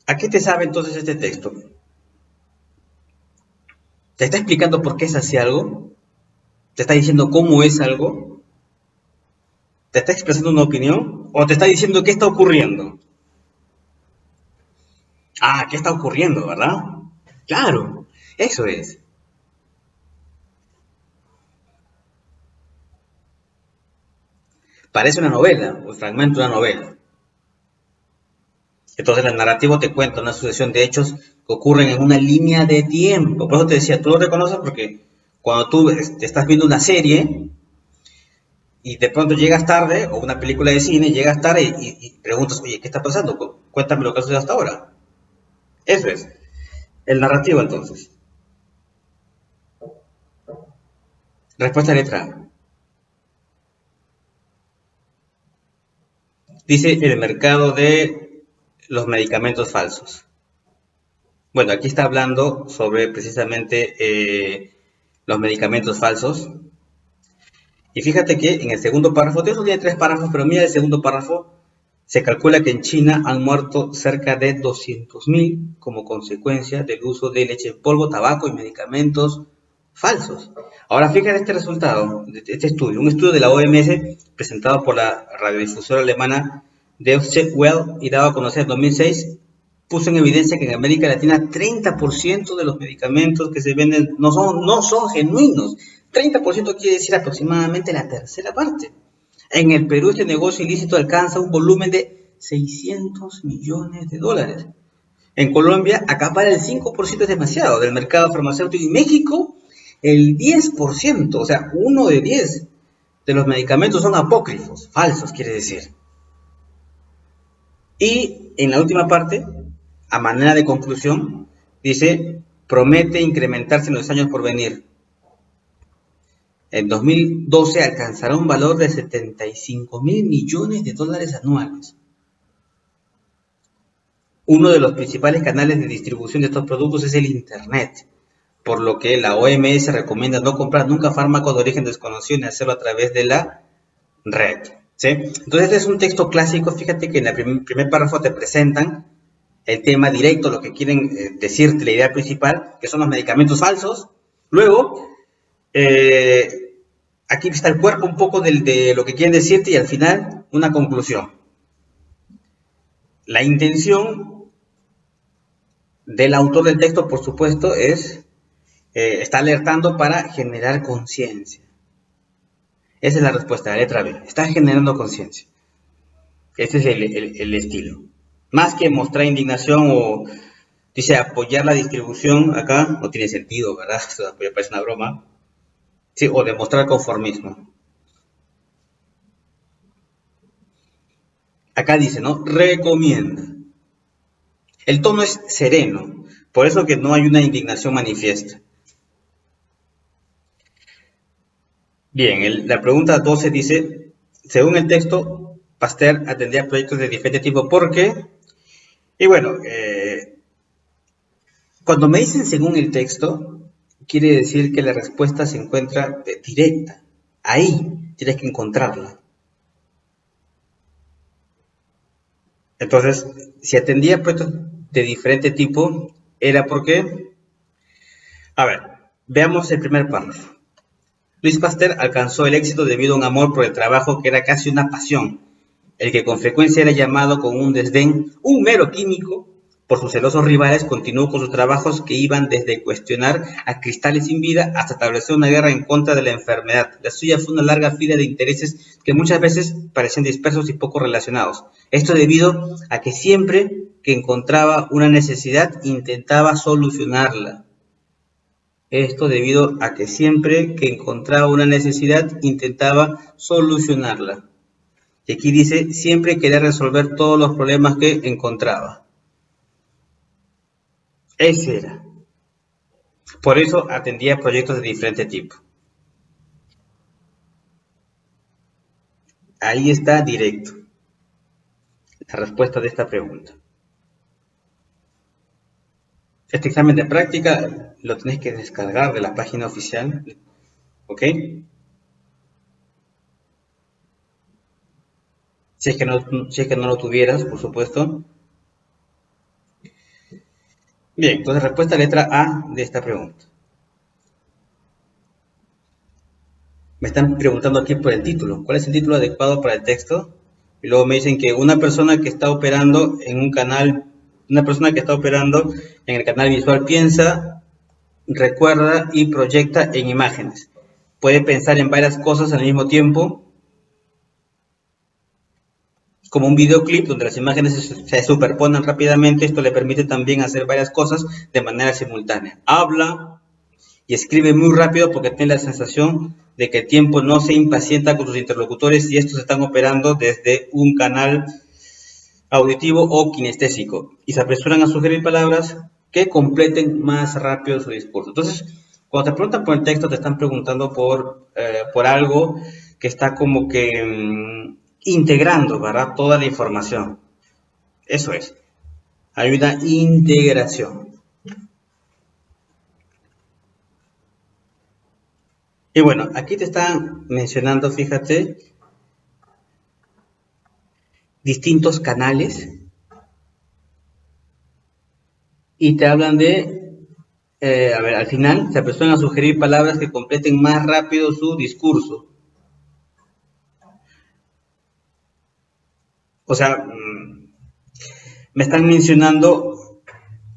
¿A qué te sabe entonces este texto? ¿Te está explicando por qué es así algo? ¿Te está diciendo cómo es algo? ¿Te está expresando una opinión? ¿O te está diciendo qué está ocurriendo? Ah, ¿qué está ocurriendo, verdad? Claro, eso es. Parece una novela, o fragmento de una novela. Entonces el narrativo te cuenta una sucesión de hechos que ocurren en una línea de tiempo. Por eso te decía, tú lo reconoces porque cuando tú estás viendo una serie y de pronto llegas tarde, o una película de cine, llegas tarde y preguntas, oye, ¿qué está pasando? Cuéntame lo que ha sucedido hasta ahora. Eso es. El narrativo entonces. Respuesta letra A. Dice el mercado de los medicamentos falsos. Bueno, aquí está hablando sobre precisamente los medicamentos falsos. Y fíjate que en el segundo párrafo, de eso tiene 3 párrafos, pero mira el segundo párrafo, se calcula que en China han muerto cerca de 200.000 como consecuencia del uso de leche en polvo, tabaco y medicamentos falsos. Ahora fíjate este resultado, este estudio, un estudio de la OMS presentado por la radiodifusora alemana Deutsche Welle y dado a conocer en 2006, puso en evidencia que en América Latina 30% de los medicamentos que se venden no son genuinos. 30% quiere decir aproximadamente la tercera parte. En el Perú este negocio ilícito alcanza un volumen de 600 millones de dólares. En Colombia acapara el 5%, es demasiado, del mercado farmacéutico. Y México el 10%, o sea, 1 de 10 de los medicamentos son apócrifos, falsos quiere decir. Y en la última parte, a manera de conclusión, dice, promete incrementarse en los años por venir. En 2012 alcanzará un valor de 75.000 millones de dólares anuales. Uno de los principales canales de distribución de estos productos es el Internet, por lo que la OMS recomienda no comprar nunca fármacos de origen desconocido ni hacerlo a través de la red. ¿Sí? Entonces este es un texto clásico, fíjate que en el primer párrafo te presentan el tema directo, lo que quieren decirte, la idea principal, que son los medicamentos falsos. Luego, aquí está el cuerpo un poco de lo que quieren decirte y al final una conclusión. La intención del autor del texto, por supuesto, está alertando para generar conciencia. Esa es la respuesta, la letra B. Está generando conciencia. Ese es el estilo. Más que mostrar indignación o, dice, apoyar la distribución, acá no tiene sentido, ¿verdad? Esto parece una broma. Sí, o demostrar conformismo. Acá dice, ¿no? Recomienda. El tono es sereno, por eso que no hay una indignación manifiesta. Bien, la pregunta 12 dice, según el texto, Pasteur atendía proyectos de diferente tipo. ¿Por qué? Y bueno, cuando me dicen según el texto, quiere decir que la respuesta se encuentra directa. Ahí tienes que encontrarla. Entonces, si atendía proyectos de diferente tipo, era porque... A ver, veamos el primer párrafo. Louis Pasteur alcanzó el éxito debido a un amor por el trabajo que era casi una pasión, el que con frecuencia era llamado con un desdén un mero químico. Por sus celosos rivales, continuó con sus trabajos que iban desde cuestionar a cristales sin vida hasta establecer una guerra en contra de la enfermedad. La suya fue una larga fila de intereses que muchas veces parecían dispersos y poco relacionados. Esto debido a que siempre que encontraba una necesidad intentaba solucionarla. Esto debido a que siempre que encontraba una necesidad intentaba solucionarla. Y aquí dice, siempre quería resolver todos los problemas que encontraba. Ese era. Por eso atendía proyectos de diferente tipo. Ahí está directo la respuesta de esta pregunta. Este examen de práctica lo tenés que descargar de la página oficial, ¿ok? Si es que no lo tuvieras, por supuesto. Bien, entonces respuesta letra A de esta pregunta. Me están preguntando aquí por el título. ¿Cuál es el título adecuado para el texto? Y luego me dicen que una persona que está operando en un canal, una persona que está operando en el canal visual piensa, recuerda y proyecta en imágenes. Puede pensar en varias cosas al mismo tiempo, como un videoclip donde las imágenes se superponen rápidamente. Esto le permite también hacer varias cosas de manera simultánea. Habla y escribe muy rápido porque tiene la sensación de que el tiempo no se impacienta con sus interlocutores y estos están operando desde un canal auditivo o kinestésico y se apresuran a sugerir palabras que completen más rápido su discurso. Entonces, cuando te preguntan por el texto, te están preguntando por algo que está como que integrando, ¿verdad? Toda la información. Eso es. Hay una integración. Y bueno, aquí te están mencionando, fíjate, distintos canales y te hablan de, a ver, al final se apresuran a sugerir palabras que completen más rápido su discurso. O sea, me están mencionando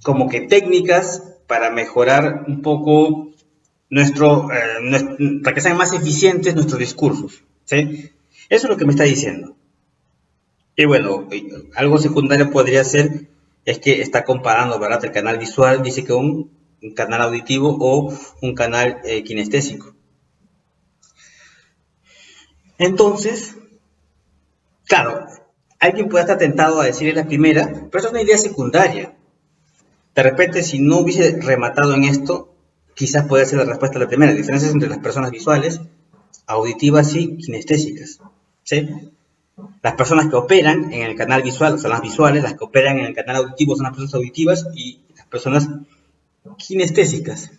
como que técnicas para mejorar un poco para que sean más eficientes nuestros discursos, ¿sí? Eso es lo que me está diciendo. Y bueno, algo secundario podría ser, es que está comparando, ¿verdad? El canal visual, dice que un canal auditivo o un canal kinestésico. Entonces, claro, alguien puede estar tentado a decir la primera, pero eso es una idea secundaria. De repente, si no hubiese rematado en esto, quizás puede ser la respuesta a la primera. Diferencias entre las personas visuales, auditivas y kinestésicas, ¿sí? Las personas que operan en el canal visual son las visuales, las que operan en el canal auditivo son las personas auditivas y las personas kinestésicas.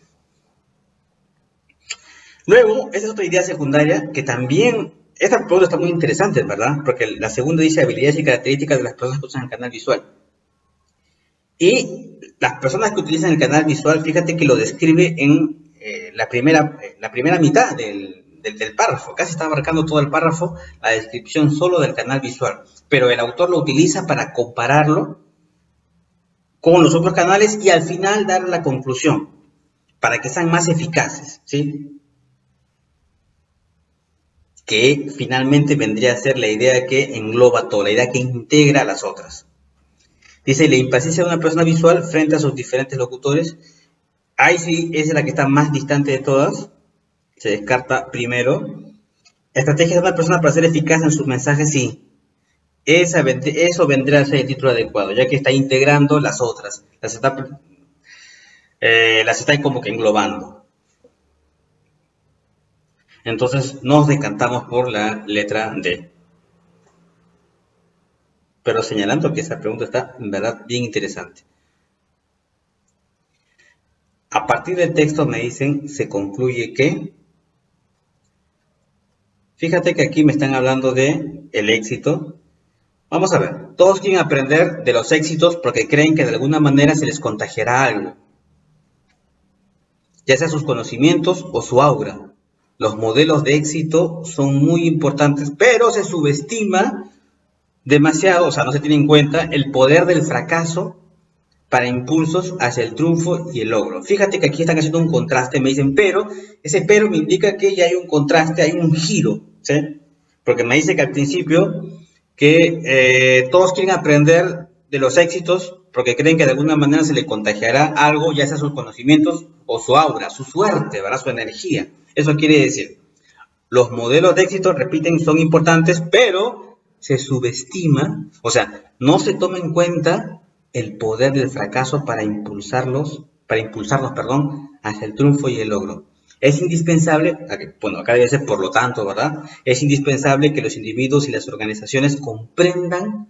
Luego, esa es otra idea secundaria que también, esta pregunta está muy interesante, ¿verdad? Porque la segunda dice habilidades y características de las personas que usan el canal visual. Y las personas que utilizan el canal visual, fíjate que lo describe en la primera mitad del párrafo. Casi está abarcando todo el párrafo, la descripción solo del canal visual. Pero el autor lo utiliza para compararlo con los otros canales y al final dar la conclusión, para que sean más eficaces, ¿sí? Que finalmente vendría a ser la idea que engloba todo, la idea que integra a las otras. Dice, la impaciencia de una persona visual frente a sus diferentes locutores. Ahí sí es la que está más distante de todas. Se descarta primero. Estrategia de una persona para ser eficaz en sus mensajes, sí. Eso vendrá a ser el título adecuado, ya que está integrando las otras. Las está como que englobando. Entonces nos decantamos por la letra D. Pero señalando que esa pregunta está en verdad bien interesante. A partir del texto me dicen, se concluye que, fíjate que aquí me están hablando de el éxito. Vamos a ver, todos quieren aprender de los éxitos porque creen que de alguna manera se les contagiará algo, ya sea sus conocimientos o su aura. Los modelos de éxito son muy importantes, pero se subestima demasiado, o sea, no se tiene en cuenta el poder del fracaso para impulsos hacia el triunfo y el logro. Fíjate que aquí están haciendo un contraste, me dicen, pero, ese pero me indica que ya hay un contraste, hay un giro, ¿sí? Porque me dice que al principio que todos quieren aprender de los éxitos porque creen que de alguna manera se le contagiará algo, ya sea sus conocimientos o su aura, su suerte, ¿verdad? Su energía. Eso quiere decir, los modelos de éxito, repiten, son importantes, pero se subestima, o sea, no se toma en cuenta el poder del fracaso para impulsarnos, perdón, hacia el triunfo y el logro. Es indispensable, bueno, acá debe ser por lo tanto, ¿verdad? Es indispensable que los individuos y las organizaciones comprendan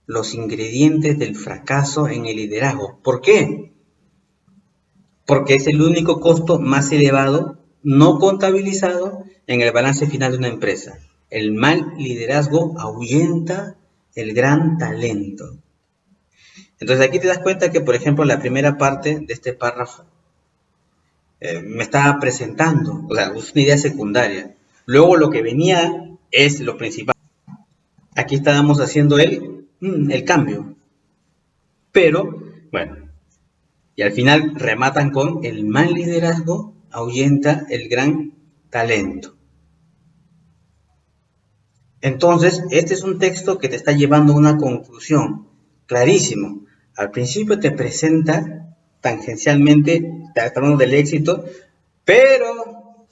los ingredientes del fracaso en el liderazgo. ¿Por qué? Porque es el único costo más elevado, no contabilizado, en el balance final de una empresa. El mal liderazgo ahuyenta el gran talento. Entonces aquí te das cuenta que, por ejemplo, la primera parte de este párrafo me está presentando, o sea, es una idea secundaria. Luego lo que venía es lo principal. Aquí estábamos haciendo el cambio. Pero, bueno, y al final rematan con el mal liderazgo ahuyenta el gran talento. Entonces, este es un texto que te está llevando a una conclusión, clarísimo. Al principio te presenta tangencialmente, te está hablando del éxito, pero,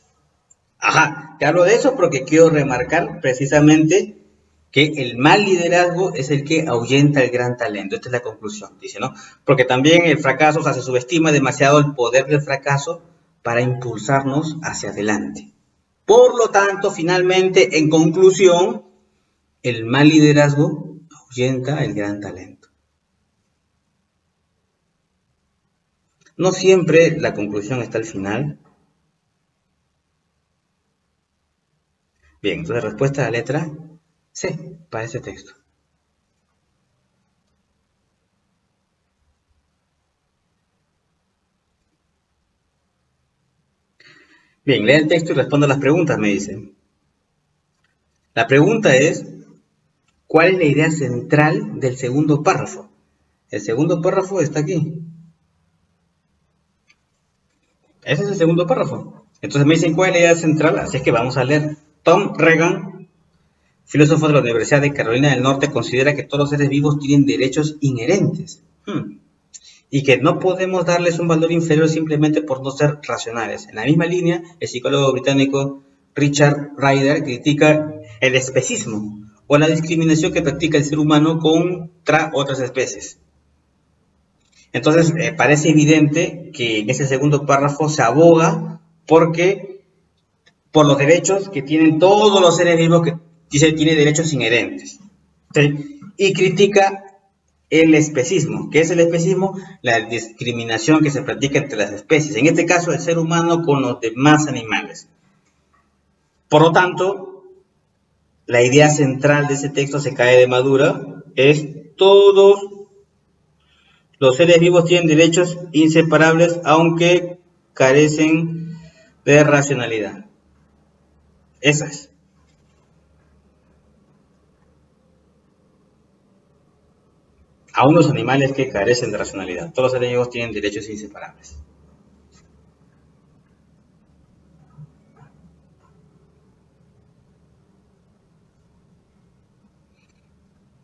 te hablo de eso porque quiero remarcar precisamente que el mal liderazgo es el que ahuyenta el gran talento. Esta es la conclusión, dice, ¿no? Porque también el fracaso, o sea, se subestima demasiado el poder del fracaso para impulsarnos hacia adelante. Por lo tanto, finalmente, en conclusión, el mal liderazgo ahuyenta el gran talento. No siempre la conclusión está al final. Bien, entonces respuesta a la letra C para ese texto. Bien, lee el texto y responde a las preguntas, me dicen. La pregunta es, ¿cuál es la idea central del segundo párrafo? El segundo párrafo está aquí. Ese es el segundo párrafo. Entonces me dicen, ¿cuál es la idea central? Así es que vamos a leer. Tom Regan, filósofo de la Universidad de Carolina del Norte, considera que todos los seres vivos tienen derechos inherentes. Y que no podemos darles un valor inferior simplemente por no ser racionales. En la misma línea, el psicólogo británico Richard Ryder critica el especismo o la discriminación que practica el ser humano contra otras especies. Entonces, parece evidente que en ese segundo párrafo se aboga por los derechos que tienen todos los seres vivos, que dice tiene derechos inherentes. ¿Sí? Y critica el especismo. ¿Qué es el especismo? La discriminación que se practica entre las especies. En este caso, el ser humano con los demás animales. Por lo tanto, la idea central de ese texto se cae de madura. Es todos los seres vivos tienen derechos inseparables, aunque carecen de racionalidad. Esa es. Aún los animales que carecen de racionalidad. Todos los seres vivos tienen derechos inseparables.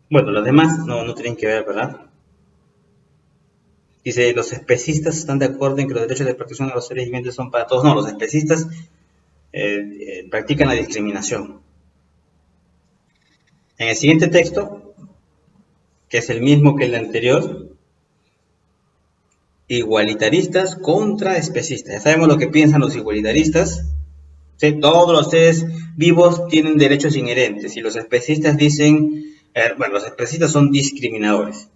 Bueno, los demás no tienen que ver, ¿verdad? Dice, los especistas están de acuerdo en que los derechos de protección de los seres vivientes son para todos. No, los especistas practican la discriminación. En el siguiente texto, que es el mismo que el anterior, igualitaristas contra especistas. Ya sabemos lo que piensan los igualitaristas. ¿Sí? Todos los seres vivos tienen derechos inherentes y los especistas dicen, los especistas son discriminadores.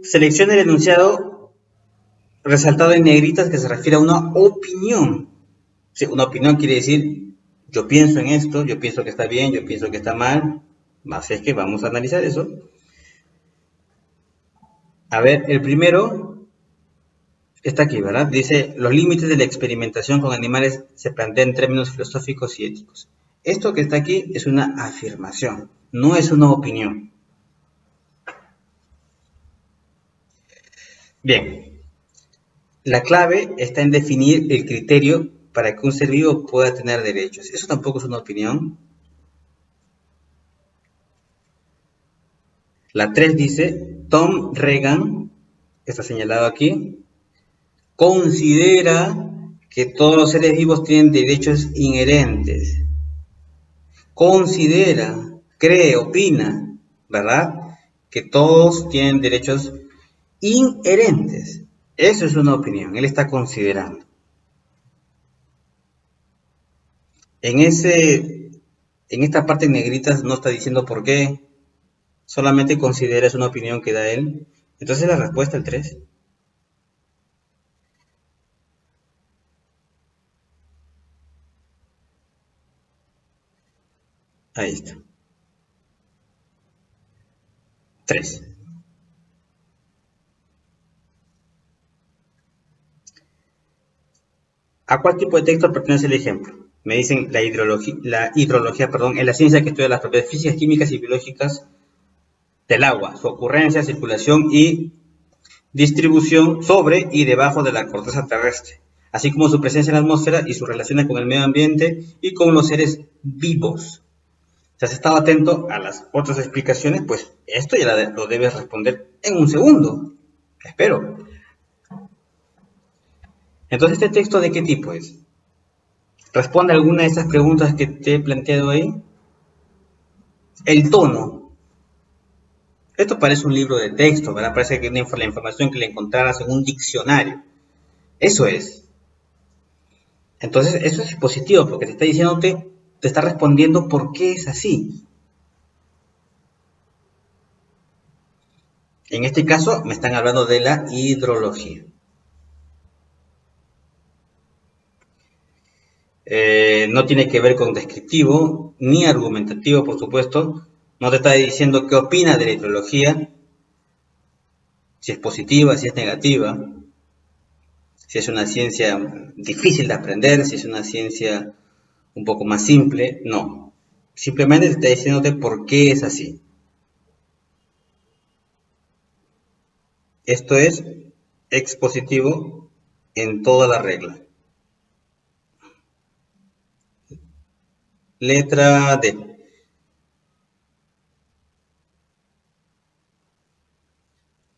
Selecciona el enunciado resaltado en negritas que se refiere a una opinión. Sí, una opinión quiere decir, yo pienso en esto, yo pienso que está bien, yo pienso que está mal. Así es que vamos a analizar eso. A ver, el primero está aquí, ¿verdad? Dice, los límites de la experimentación con animales se plantean en términos filosóficos y éticos. Esto que está aquí es una afirmación, no es una opinión. Bien, la clave está en definir el criterio para que un ser vivo pueda tener derechos. Eso tampoco es una opinión. La 3 dice, Tom Regan, está señalado aquí, considera que todos los seres vivos tienen derechos inherentes. considera, cree, opina, ¿verdad? Que todos tienen derechos inherentes. Eso es una opinión, él está considerando. En esta parte en negritas no está diciendo por qué, solamente considera, es una opinión que da él. Entonces la respuesta el 3. Ahí está. 3. ¿A cuál tipo de texto pertenece el ejemplo? Me dicen la hidrología, en la ciencia que estudia las propiedades físicas, químicas y biológicas del agua, su ocurrencia, circulación y distribución sobre y debajo de la corteza terrestre, así como su presencia en la atmósfera y sus relaciones con el medio ambiente y con los seres vivos. Si has estado atento a las otras explicaciones, pues esto ya lo debes responder en un segundo. Espero. Entonces, ¿este texto de qué tipo es? ¿Responde a alguna de estas preguntas que te he planteado ahí? El tono. Esto parece un libro de texto, ¿verdad? Parece que es la información que le encontraras en un diccionario. Eso es. Entonces, eso es positivo, porque te está diciéndote, te está respondiendo por qué es así. En este caso, me están hablando de la hidrología. No tiene que ver con descriptivo, ni argumentativo, por supuesto. No te está diciendo qué opina de la hidrología, si es positiva, si es negativa, si es una ciencia difícil de aprender, si es una ciencia un poco más simple. No. Simplemente te está diciéndote por qué es así. Esto es expositivo en toda la regla. Letra D.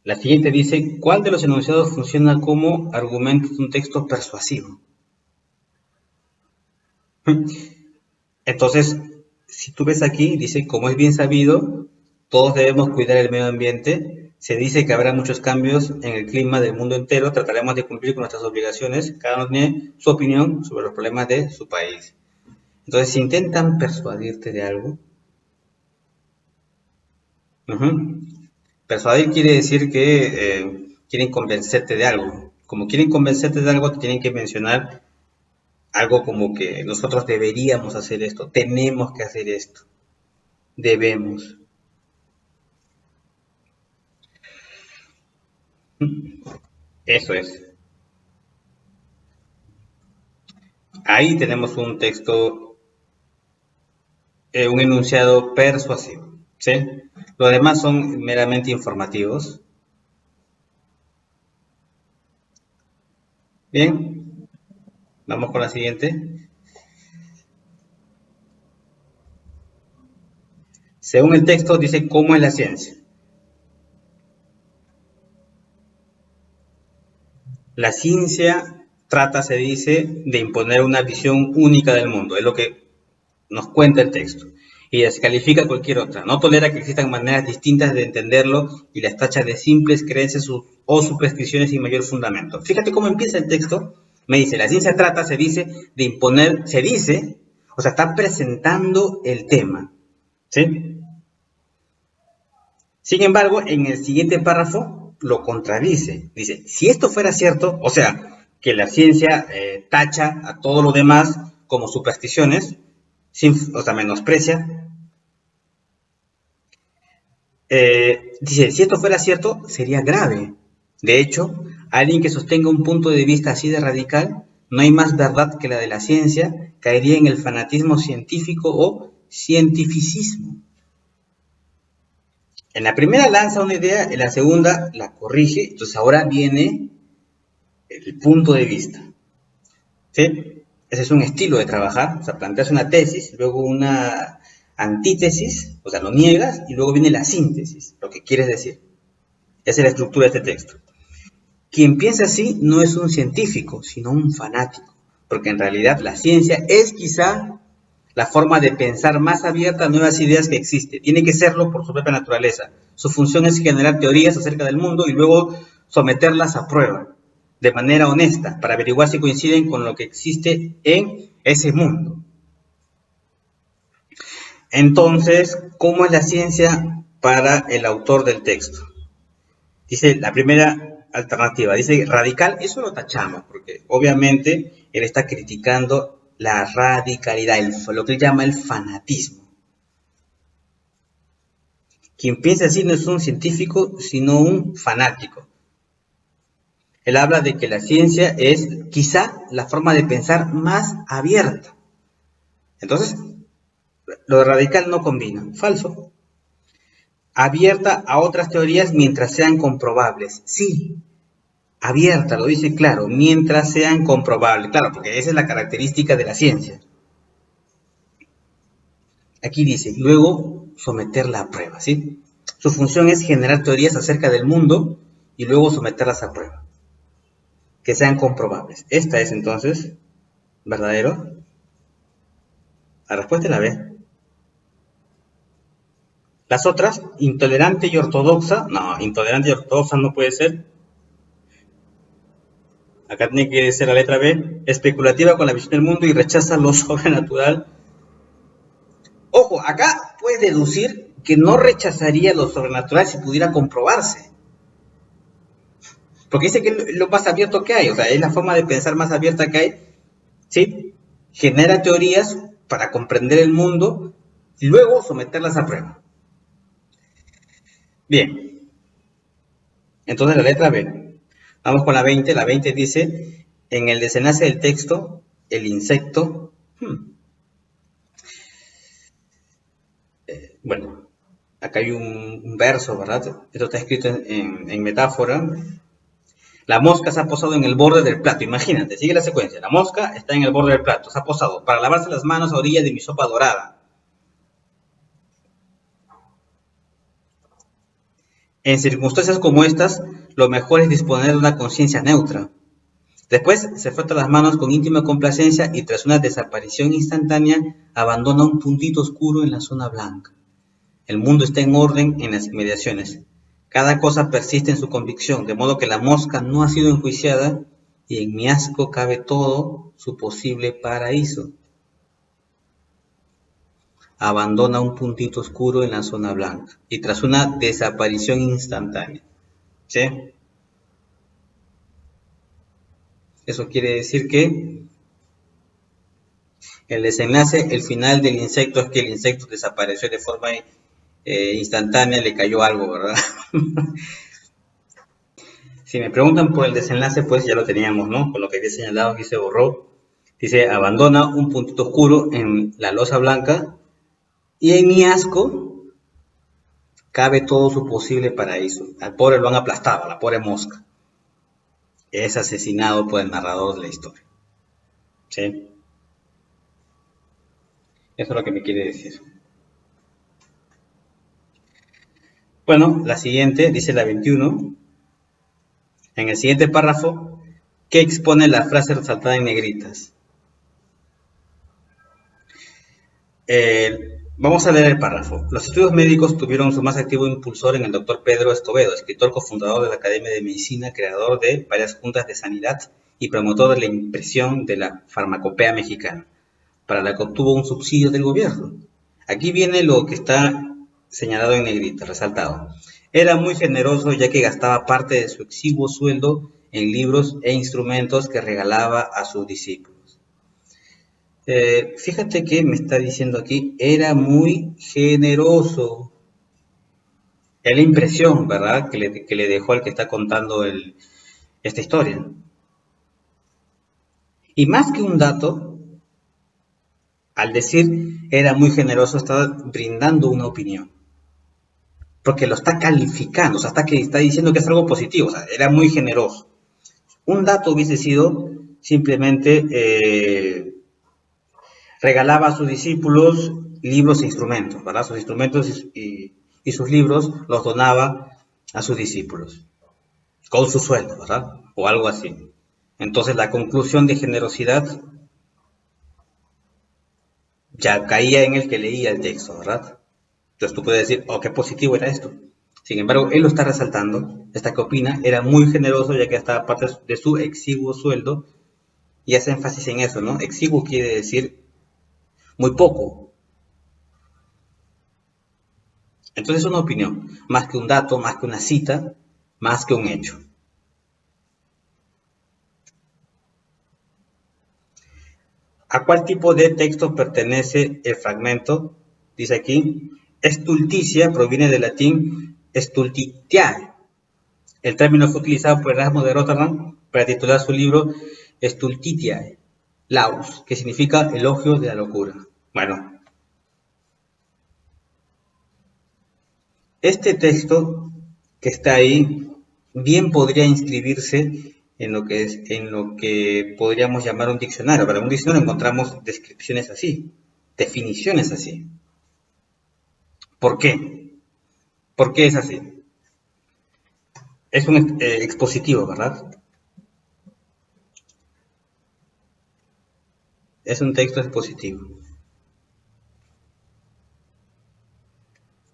La siguiente dice, ¿cuál de los enunciados funciona como argumento de un texto persuasivo? Entonces, si tú ves aquí, dice, como es bien sabido, todos debemos cuidar el medio ambiente. Se dice que habrá muchos cambios en el clima del mundo entero. Trataremos de cumplir con nuestras obligaciones. Cada uno tiene su opinión sobre los problemas de su país. Entonces, si intentan persuadirte de algo, persuadir quiere decir que quieren convencerte de algo. Como quieren convencerte de algo, te tienen que mencionar algo como que nosotros deberíamos hacer esto, tenemos que hacer esto, debemos. Eso es. Ahí tenemos un texto, un enunciado persuasivo, ¿sí? Los demás son meramente informativos. Bien, vamos con la siguiente. Según el texto dice cómo es la ciencia. La ciencia trata, se dice, de imponer una visión única del mundo, es lo que nos cuenta el texto, y descalifica cualquier otra. No tolera que existan maneras distintas de entenderlo y las tacha de simples creencias o supersticiones sin mayor fundamento. Fíjate cómo empieza el texto. Me dice, la ciencia trata, se dice, de imponer, se dice, o sea, está presentando el tema, ¿sí? Sin embargo, en el siguiente párrafo lo contradice. Dice, si esto fuera cierto, o sea, que la ciencia tacha a todo lo demás como supersticiones, o sea, menosprecia, dice, si esto fuera cierto, sería grave. De hecho, alguien que sostenga un punto de vista así de radical, no hay más verdad que la de la ciencia, caería en el fanatismo científico o cientificismo. En la primera lanza una idea, en la segunda la corrige, entonces ahora viene el punto de vista. ¿Sí? Ese es un estilo de trabajar, o sea, planteas una tesis, luego una antítesis, o sea, lo niegas, y luego viene la síntesis, lo que quieres decir. Esa es la estructura de este texto. Quien piensa así no es un científico, sino un fanático, porque en realidad la ciencia es quizá la forma de pensar más abierta a nuevas ideas que existe. Tiene que serlo por su propia naturaleza. Su función es generar teorías acerca del mundo y luego someterlas a prueba de manera honesta para averiguar si coinciden con lo que existe en ese mundo. Entonces, ¿cómo es la ciencia para el autor del texto? Dice la primera alternativa, dice radical, eso lo tachamos, porque obviamente él está criticando la radicalidad, lo que él llama el fanatismo. Quien piensa así no es un científico, sino un fanático. Él habla de que la ciencia es quizá la forma de pensar más abierta. Entonces, lo de radical no combina, falso. Abierta a otras teorías mientras sean comprobables. Sí, abierta, lo dice claro, mientras sean comprobables. Claro, porque esa es la característica de la ciencia. Aquí dice, luego someterla a prueba, ¿sí? Su función es generar teorías acerca del mundo y luego someterlas a prueba, que sean comprobables. Esta es entonces, ¿verdadero? La respuesta es la B. Las otras, intolerante y ortodoxa, no, intolerante y ortodoxa no puede ser. Acá tiene que ser la letra B, especulativa con la visión del mundo y rechaza lo sobrenatural. Ojo, acá puedes deducir que no rechazaría lo sobrenatural si pudiera comprobarse. Porque dice que es lo más abierto que hay, o sea, es la forma de pensar más abierta que hay, ¿sí? Genera teorías para comprender el mundo y luego someterlas a prueba. Bien, entonces la letra B. Vamos con la 20. La 20 dice, en el desenlace del texto, el insecto... Bueno, acá hay un verso, ¿verdad? Esto está escrito en metáfora. La mosca se ha posado en el borde del plato. Imagínate, sigue la secuencia. La mosca está en el borde del plato. Se ha posado para lavarse las manos a orilla de mi sopa dorada. En circunstancias como estas, lo mejor es disponer de una conciencia neutra. Después se frota las manos con íntima complacencia y tras una desaparición instantánea abandona un puntito oscuro en la zona blanca. El mundo está en orden en las inmediaciones. Cada cosa persiste en su convicción, de modo que la mosca no ha sido enjuiciada y en mi asco cabe todo su posible paraíso. Abandona un puntito oscuro en la zona blanca y tras una desaparición instantánea. ¿Sí? Eso quiere decir que el desenlace, el final del insecto es que el insecto desapareció de forma instantánea, le cayó algo, ¿verdad? Si me preguntan por el desenlace, pues ya lo teníamos, ¿no? Con lo que había señalado aquí se borró. Dice, abandona un puntito oscuro en la losa blanca y en mi asco cabe todo su posible paraíso. Al pobre lo han aplastado, a la pobre mosca. Es asesinado por el narrador de la historia. ¿Sí? Eso es lo que me quiere decir. Bueno, la siguiente, dice la 21. En el siguiente párrafo, ¿qué expone la frase resaltada en negritas? Vamos a leer el párrafo. Los estudios médicos tuvieron su más activo impulsor en el doctor Pedro Escobedo, escritor cofundador de la Academia de Medicina, creador de varias juntas de sanidad y promotor de la impresión de la farmacopea mexicana, para la que obtuvo un subsidio del gobierno. Aquí viene lo que está señalado en negrita, resaltado. Era muy generoso ya que gastaba parte de su exiguo sueldo en libros e instrumentos que regalaba a sus discípulos. Fíjate que me está diciendo aquí, era muy generoso. Es la impresión, ¿verdad?, que le dejó al que está contando esta historia. Y más que un dato, al decir era muy generoso, está brindando una opinión. Porque lo está calificando, o sea, está diciendo que es algo positivo, o sea, era muy generoso. Un dato hubiese sido simplemente regalaba a sus discípulos libros e instrumentos, ¿verdad? Sus instrumentos y sus libros los donaba a sus discípulos, con su sueldo, ¿verdad? O algo así. Entonces la conclusión de generosidad ya caía en el que leía el texto, ¿verdad? Entonces tú puedes decir, oh, qué positivo era esto. Sin embargo, él lo está resaltando, esta que opina, era muy generoso ya que estaba parte de su exiguo sueldo y hace énfasis en eso, ¿no? Exiguo quiere decir muy poco. Entonces es una opinión, más que un dato, más que una cita, más que un hecho. ¿A cuál tipo de texto pertenece el fragmento? Dice aquí, estulticia proviene del latín stultitiae. El término fue utilizado por Erasmo de Rotterdam para titular su libro Stultitiae, Laus, que significa elogio de la locura. Bueno, este texto que está ahí bien podría inscribirse en lo que podríamos llamar un diccionario. Para un diccionario encontramos descripciones así, definiciones así. ¿Por qué? ¿Por qué es así? Es un expositivo, ¿verdad? Es un texto expositivo.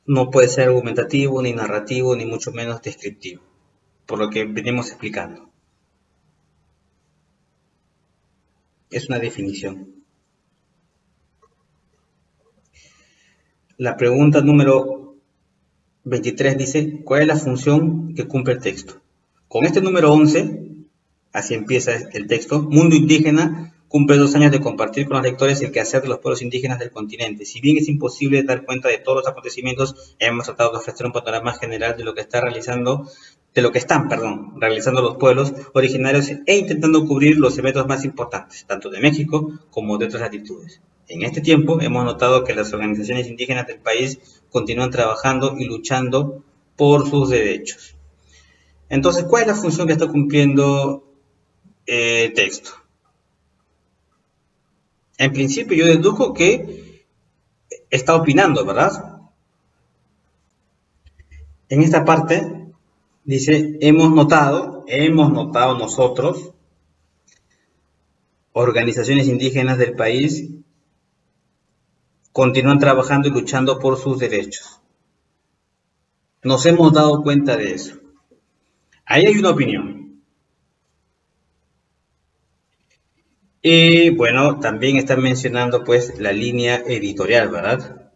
No puede ser argumentativo, ni narrativo, ni mucho menos descriptivo, por lo que venimos explicando. Es una definición. La pregunta número 23 dice, ¿cuál es la función que cumple el texto? Con este número 11, así empieza el texto, Mundo Indígena cumple 2 años de compartir con los lectores el quehacer de los pueblos indígenas del continente. Si bien es imposible dar cuenta de todos los acontecimientos, hemos tratado de ofrecer un panorama general de lo que están realizando los pueblos originarios e intentando cubrir los eventos más importantes, tanto de México como de otras latitudes. En este tiempo hemos notado que las organizaciones indígenas del país continúan trabajando y luchando por sus derechos. Entonces, ¿cuál es la función que está cumpliendo el texto? En principio yo deduzco que está opinando, ¿verdad? En esta parte dice, hemos notado nosotros, organizaciones indígenas del país, continúan trabajando y luchando por sus derechos. Nos hemos dado cuenta de eso. Ahí hay una opinión. Y bueno, también están mencionando pues la línea editorial, ¿verdad?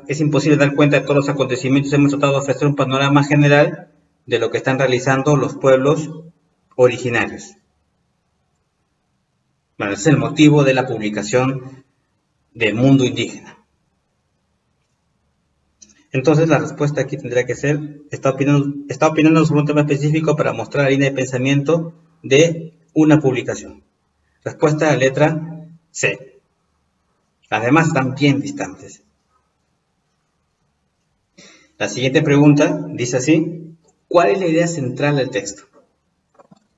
Es imposible dar cuenta de todos los acontecimientos. Hemos tratado de ofrecer un panorama general de lo que están realizando los pueblos originarios. Bueno, ese es el motivo de la publicación del Mundo Indígena. Entonces la respuesta aquí tendría que ser, está opinando sobre un tema específico para mostrar la línea de pensamiento de una publicación. Respuesta a la letra C. Las demás están bien distantes. La siguiente pregunta dice así, ¿cuál es la idea central del texto?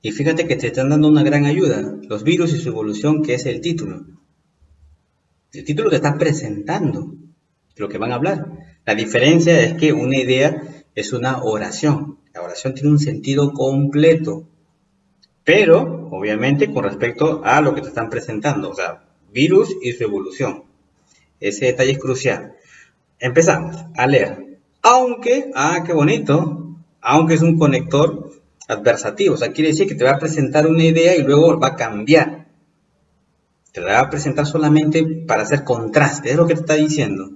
Y fíjate que te están dando una gran ayuda, los virus y su evolución, que es el título. El título te está presentando lo que van a hablar. La diferencia es que una idea es una oración. La oración tiene un sentido completo, pero obviamente con respecto a lo que te están presentando, o sea, virus y su evolución. Ese detalle es crucial. Empezamos a leer. Aunque, qué bonito, aunque es un conector adversativo, o sea, quiere decir que te va a presentar una idea y luego va a cambiar. Te la va a presentar solamente para hacer contraste, es lo que te está diciendo.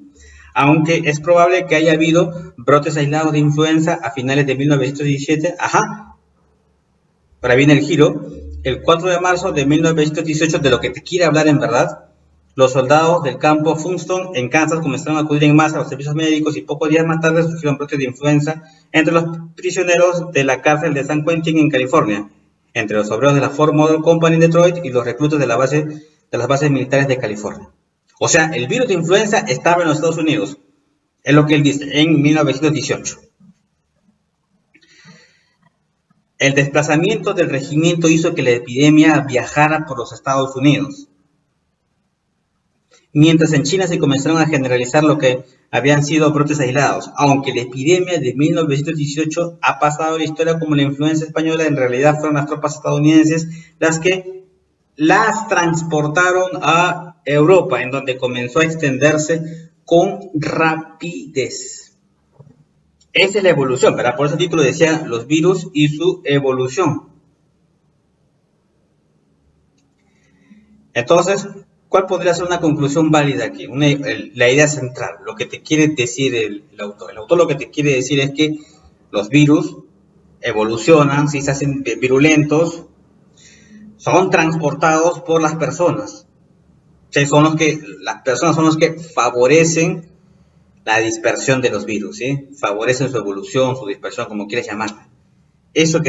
Aunque es probable que haya habido brotes aislados de influenza a finales de 1917, ahora viene el giro, el 4 de marzo de 1918, de lo que te quiere hablar en verdad, los soldados del campo Funston en Kansas comenzaron a acudir en masa a los servicios médicos y pocos días más tarde surgieron brotes de influenza entre los prisioneros de la cárcel de San Quentin en California, entre los obreros de la Ford Motor Company en Detroit y los reclutas de las bases militares de California. O sea, el virus de influenza estaba en los Estados Unidos, es lo que él dice, en 1918. El desplazamiento del regimiento hizo que la epidemia viajara por los Estados Unidos. Mientras en China se comenzaron a generalizar lo que habían sido brotes aislados, aunque la epidemia de 1918 ha pasado a la historia como la influenza española, en realidad fueron las tropas estadounidenses las que las transportaron a Europa, en donde comenzó a extenderse con rapidez. Esa es la evolución, ¿verdad? Por ese título decía los virus y su evolución. Entonces, ¿cuál podría ser una conclusión válida aquí? La idea central, lo que te quiere decir el autor. El autor lo que te quiere decir es que los virus evolucionan, si se hacen virulentos, son transportados por las personas. ¿Sí? Las personas son los que favorecen la dispersión de los virus, ¿sí? Favorecen su evolución, su dispersión, como quieras llamarla. Eso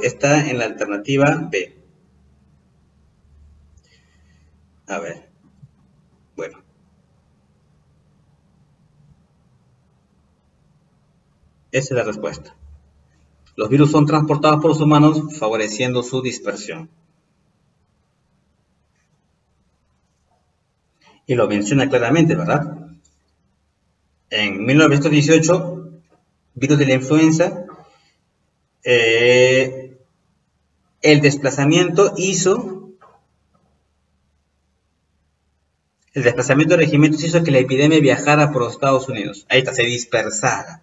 está en la alternativa B. A ver, bueno. Esa es la respuesta. Los virus son transportados por los humanos favoreciendo su dispersión. Y lo menciona claramente, ¿verdad? En 1918, virus de la influenza, el desplazamiento de regimientos hizo que la epidemia viajara por los Estados Unidos. Ahí está, se dispersara.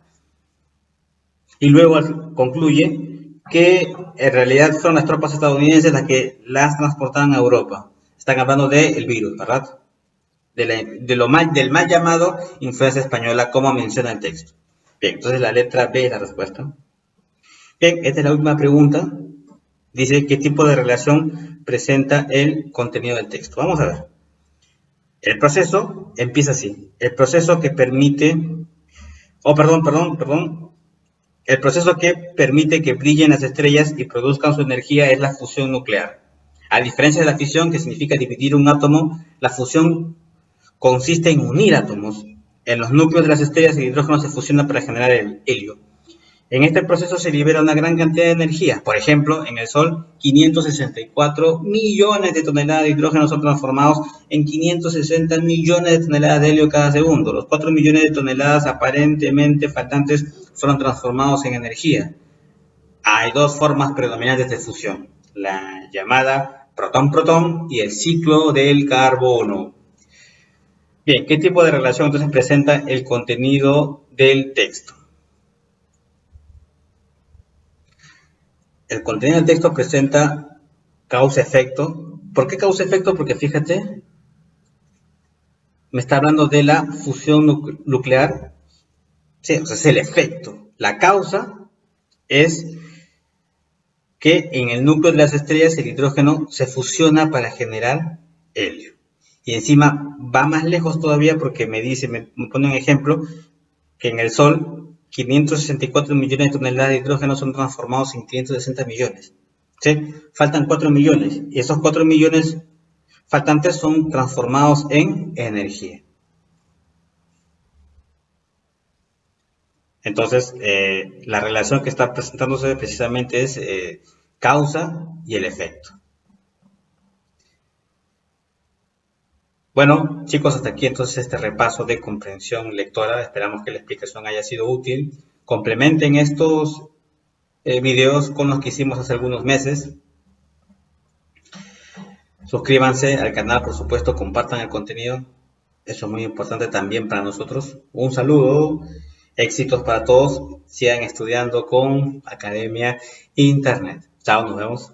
Y luego concluye que en realidad son las tropas estadounidenses las que las transportaban a Europa. Están hablando del virus, ¿verdad? Del mal llamado influencia española, como menciona el texto. Bien, entonces la letra B es la respuesta. Bien, esta es la última pregunta. Dice, ¿qué tipo de relación presenta el contenido del texto? Vamos a ver. El proceso empieza así. El proceso que permite... El proceso que permite que brillen las estrellas y produzcan su energía es la fusión nuclear. A diferencia de la fisión, que significa dividir un átomo, la fusión consiste en unir átomos. En los núcleos de las estrellas el hidrógeno se fusiona para generar el helio. En este proceso se libera una gran cantidad de energía. Por ejemplo, en el Sol, 564 millones de toneladas de hidrógeno son transformados en 560 millones de toneladas de helio cada segundo. Los 4 millones de toneladas aparentemente faltantes fueron transformados en energía. Hay dos formas predominantes de fusión, la llamada protón-protón y el ciclo del carbono. Bien, ¿qué tipo de relación entonces presenta el contenido del texto? El contenido del texto presenta causa-efecto. ¿Por qué causa-efecto? Porque fíjate, me está hablando de la fusión nuclear. Sí, o sea, es el efecto. La causa es que en el núcleo de las estrellas el hidrógeno se fusiona para generar helio. Y encima va más lejos todavía porque me pone un ejemplo, que en el Sol 564 millones de toneladas de hidrógeno son transformados en 560 millones. ¿Sí? Faltan 4 millones y esos 4 millones faltantes son transformados en energía. Entonces, la relación que está presentándose precisamente es causa y el efecto. Bueno, chicos, hasta aquí entonces este repaso de comprensión lectora. Esperamos que la explicación haya sido útil. Complementen estos videos con los que hicimos hace algunos meses. Suscríbanse al canal, por supuesto, compartan el contenido. Eso es muy importante también para nosotros. Un saludo, éxitos para todos. Sigan estudiando con Academia Internet. Chao, nos vemos.